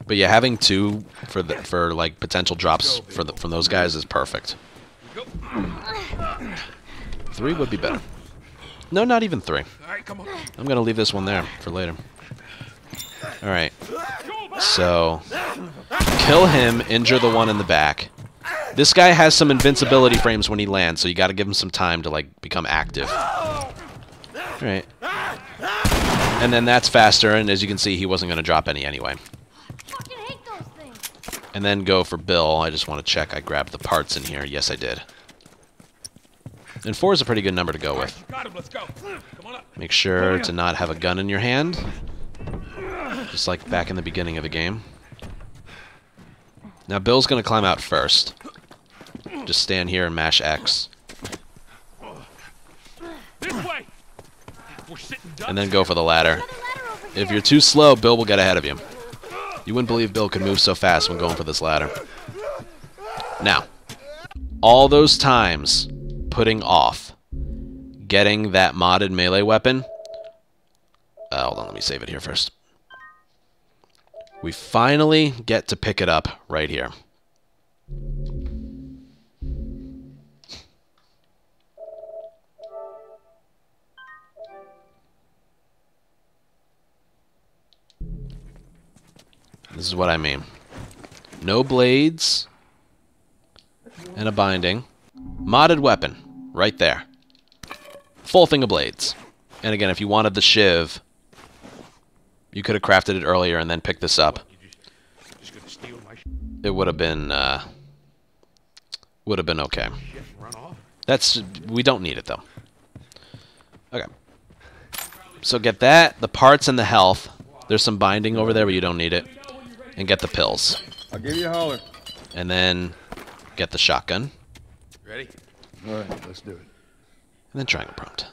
But yeah, having 2 for like potential drops from those guys is perfect. 3 would be better. No, not even 3. I'm going to leave this one there for later. All right. So, kill him, injure the one in the back. This guy has some invincibility frames when he lands, so you got to give him some time to like become active. All right. And then that's faster, and as you can see, he wasn't going to drop any anyway. Fucking hate those things. And then go for Bill. I just want to check I grabbed the parts in here. Yes, I did. And 4 is a pretty good number to go with. Got him. Let's go. Come on up. Make sure to not have a gun in your hand. Just like back in the beginning of the game. Now Bill's going to climb out first. Just stand here and mash X. This way. We're sitting ducks. And then go for the ladder. Another ladder over here. If you're too slow, Bill will get ahead of you. You wouldn't believe Bill could move so fast when going for this ladder. Now, all those times putting off getting that modded melee weapon. Hold on, let me save it here first. We finally get to pick it up right here. This is what I mean. No blades and a binding. Modded weapon. Right there. Full thing of blades. And again, if you wanted the shiv, you could have crafted it earlier and then picked this up. Just gonna steal my It would have been okay. shit and run off. We don't need it though. Okay. So get that, the parts and the health. There's some binding over there, but you don't need it. And get the pills. I'll give you a holler. And then get the shotgun. Ready? All right, let's do it. And then triangle prompt.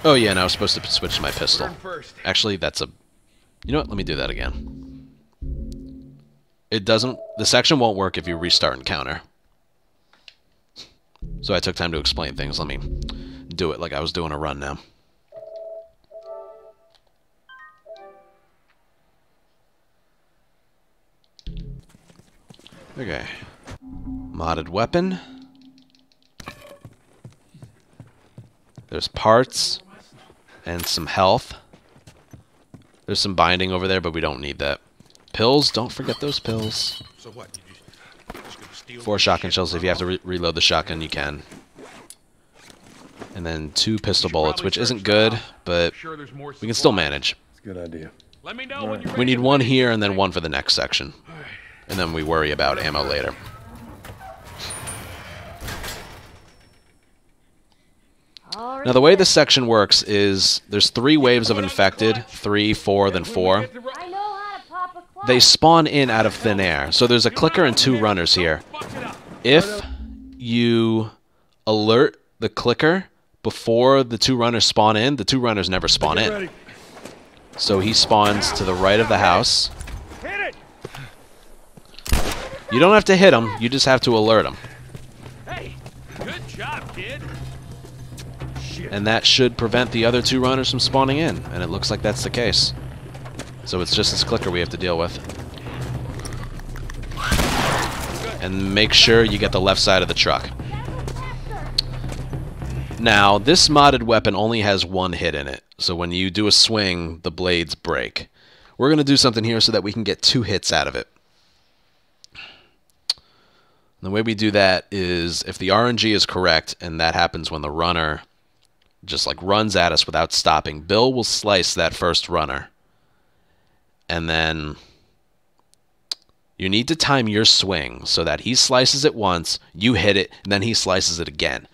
Oh yeah, and I was supposed to switch to my pistol. First. Actually, that's a... You know what? Let me do that again. it doesn't. The section won't work if you restart encounter. So I took time to explain things. Let me do it like I was doing a run now. Okay. Modded weapon. There's parts and some health. There's some binding over there, but we don't need that. Pills, don't forget those pills. So what? You just gonna steal 4 shotgun shells. If you have to reload the shotgun, you can. And then 2 pistol bullets, which isn't good, but we can still manage. It's a good idea. Let me know when you're We need 1 here and then 1 for the next section. And then we worry about ammo later. Now the way this section works is there's 3 waves of infected, 3, 4, then 4. I know how to pop a clutch. They spawn in out of thin air. So there's a clicker and 2 runners here. If you alert the clicker before the 2 runners spawn in, the 2 runners never spawn in. So he spawns to the right of the house. You don't have to hit him, you just have to alert him. Hey, good job, kid. And that should prevent the other 2 runners from spawning in, and it looks like that's the case. So it's just this clicker we have to deal with. And make sure you get the left side of the truck. Now, this modded weapon only has 1 hit in it, so when you do a swing, the blades break. We're going to do something here so that we can get 2 hits out of it. And the way we do that is, if the RNG is correct, and that happens when the runner just like runs at us without stopping, Bill will slice that first runner. And then you need to time your swing so that he slices it once, you hit it, and then he slices it again.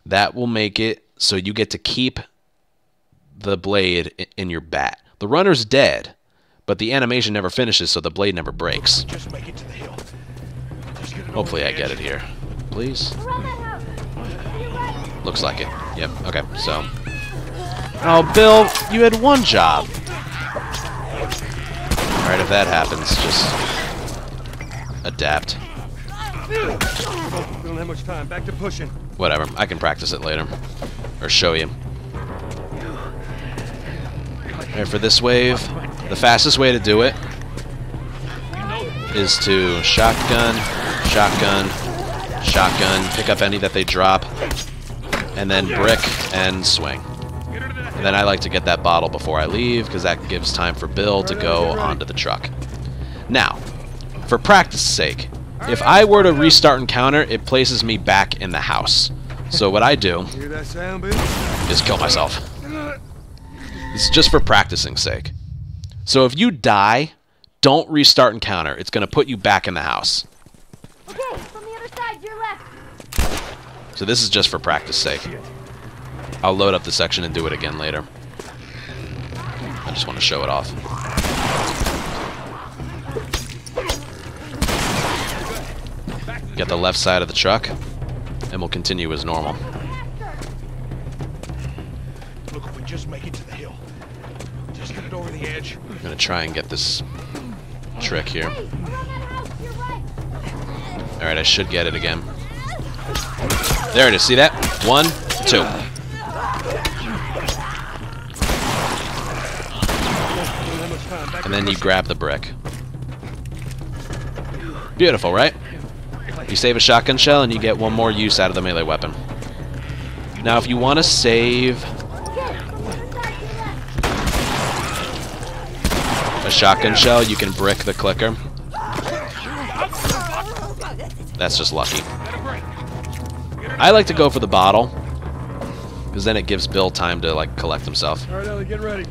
That will make it so you get to keep the blade in your bat. The runner's dead, but the animation never finishes, so the blade never breaks. Just make it to the hill. Hopefully I get it here. Please? Around that house. To your right. Looks like it. Yep, okay, so... Oh, Bill, you had 1 job. Alright, if that happens, just... adapt. We don't have much time. Back to pushing. Whatever, I can practice it later. Or show you. Alright, for this wave, the fastest way to do it is to shotgun, shotgun, shotgun, pick up any that they drop, and then brick and swing. And then I like to get that bottle before I leave, because that gives time for Bill to go onto the truck. Now, for practice sake, if I were to restart encounter, it places me back in the house. So what I do Hear that sound, Bill? is kill myself. It's just for practicing sake. So if you die, don't restart encounter. It's going to put you back in the house. Okay, from the other side, to your left. So this is just for practice sake. I'll load up the section and do it again later. I just want to show it off. Get the left side of the truck, and we'll continue as normal. Look, if we just make it to the hill. Just get it over the edge. I'm going to try and get this trick here. Hey, around that house, to your right. Alright, I should get it again. There it is, see that? 1, 2. And then you grab the brick. Beautiful, right? You save a shotgun shell and you get 1 more use out of the melee weapon. Now if you want to save a shotgun shell, you can brick the clicker. That's just lucky. I like to go for the bottle, because then it gives Bill time to like collect himself. All right, Ellie, get ready.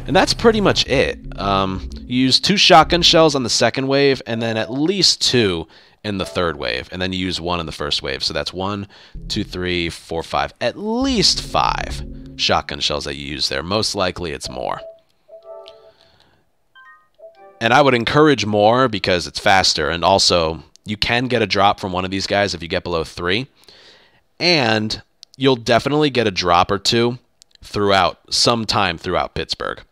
And that's pretty much it. You use 2 shotgun shells on the second wave, and then at least 2 in the third wave, and then you use 1 in the first wave. So that's 1, 2, 3, 4, 5. At least 5 shotgun shells that you use there. Most likely it's more. And I would encourage more because it's faster, and also you can get a drop from one of these guys if you get below 3. And you'll definitely get a drop or 2 sometime throughout Pittsburgh.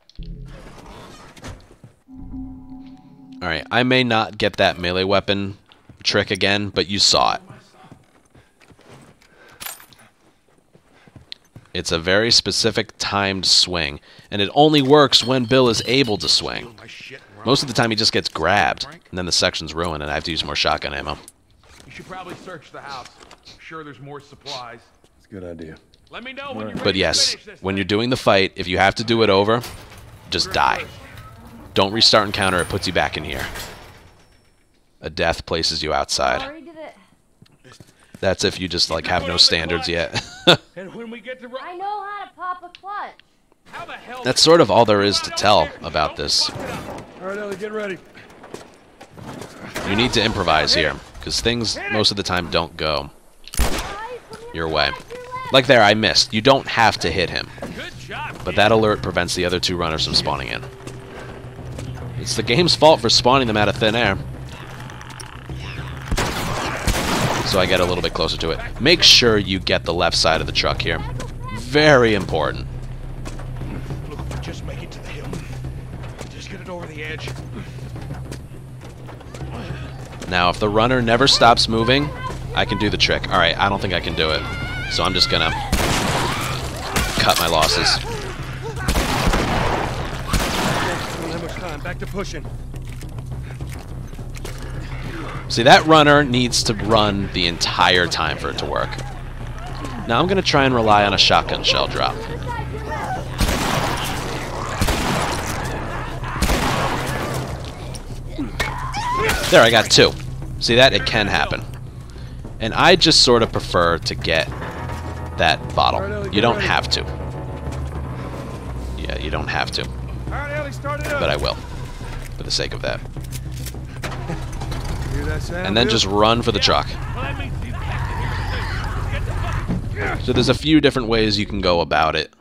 Alright, I may not get that melee weapon trick again, but you saw it. It's a very specific timed swing, and it only works when Bill is able to swing. Most of the time he just gets grabbed, and then the section's ruined, and I have to use more shotgun ammo. You should probably search the house. I'm sure there's more supplies. It's a good idea. Let me know when you're ready But to yes, finish this when thing. you're doing the fight, if you have to do it over, just die. Don't restart encounter, it puts you back in here. A death places you outside. Already did it. That's if you just like have no standards yet. And when we get to I know how to pop a clutch. how the hell That's sort of all there is to tell about this. All right, Ellie, get ready. You need to improvise here, because things most of the time don't go your way. Like there, I missed. You don't have to hit him, good job. but that alert prevents the other two runners from spawning in. It's the game's fault for spawning them out of thin air. So I get a little bit closer to it. Make sure you get the left side of the truck here. Very important. Look, just make it to the hill. Just get it over the edge. Now, if the runner never stops moving, I can do the trick. Alright, I don't think I can do it. So I'm just gonna cut my losses. Don't have much time. Back to pushing. See, that runner needs to run the entire time for it to work. Now I'm gonna try and rely on a shotgun shell drop. There, I got two. See that? It can happen. And I just sort of prefer to get that bottle. You don't have to. Yeah, you don't have to. All right, Ellie, start it up. But I will. For the sake of that. Hear that sound? And then just run for the truck. Let me see So there's a few different ways you can go about it.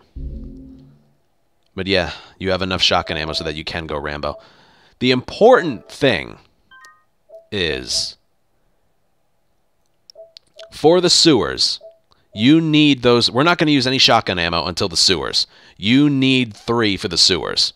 But yeah, you have enough shotgun ammo so that you can go Rambo. The important thing is, for the sewers, you need those. We're not going to use any shotgun ammo until the sewers. You need 3 for the sewers.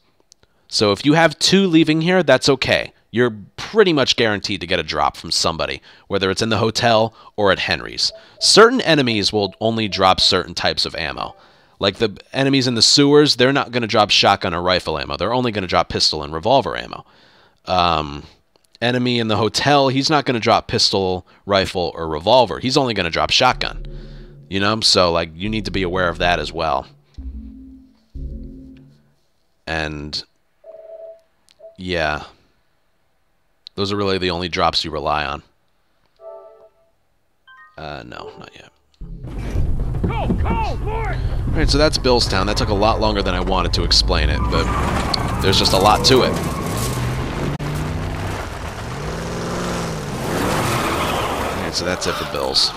So if you have 2 leaving here, that's okay. You're pretty much guaranteed to get a drop from somebody, whether it's in the hotel or at Henry's. Certain enemies will only drop certain types of ammo. Like the enemies in the sewers, they're not going to drop shotgun or rifle ammo. They're only going to drop pistol and revolver ammo. Enemy in the hotel, he's not going to drop pistol, rifle, or revolver. He's only going to drop shotgun. You know, so like you need to be aware of that as well. And yeah, those are really the only drops you rely on. No, not yet. Go, Lord! Alright, so that's Billstown. That took a lot longer than I wanted to explain it, but there's just a lot to it. Alright, so that's it for Bills.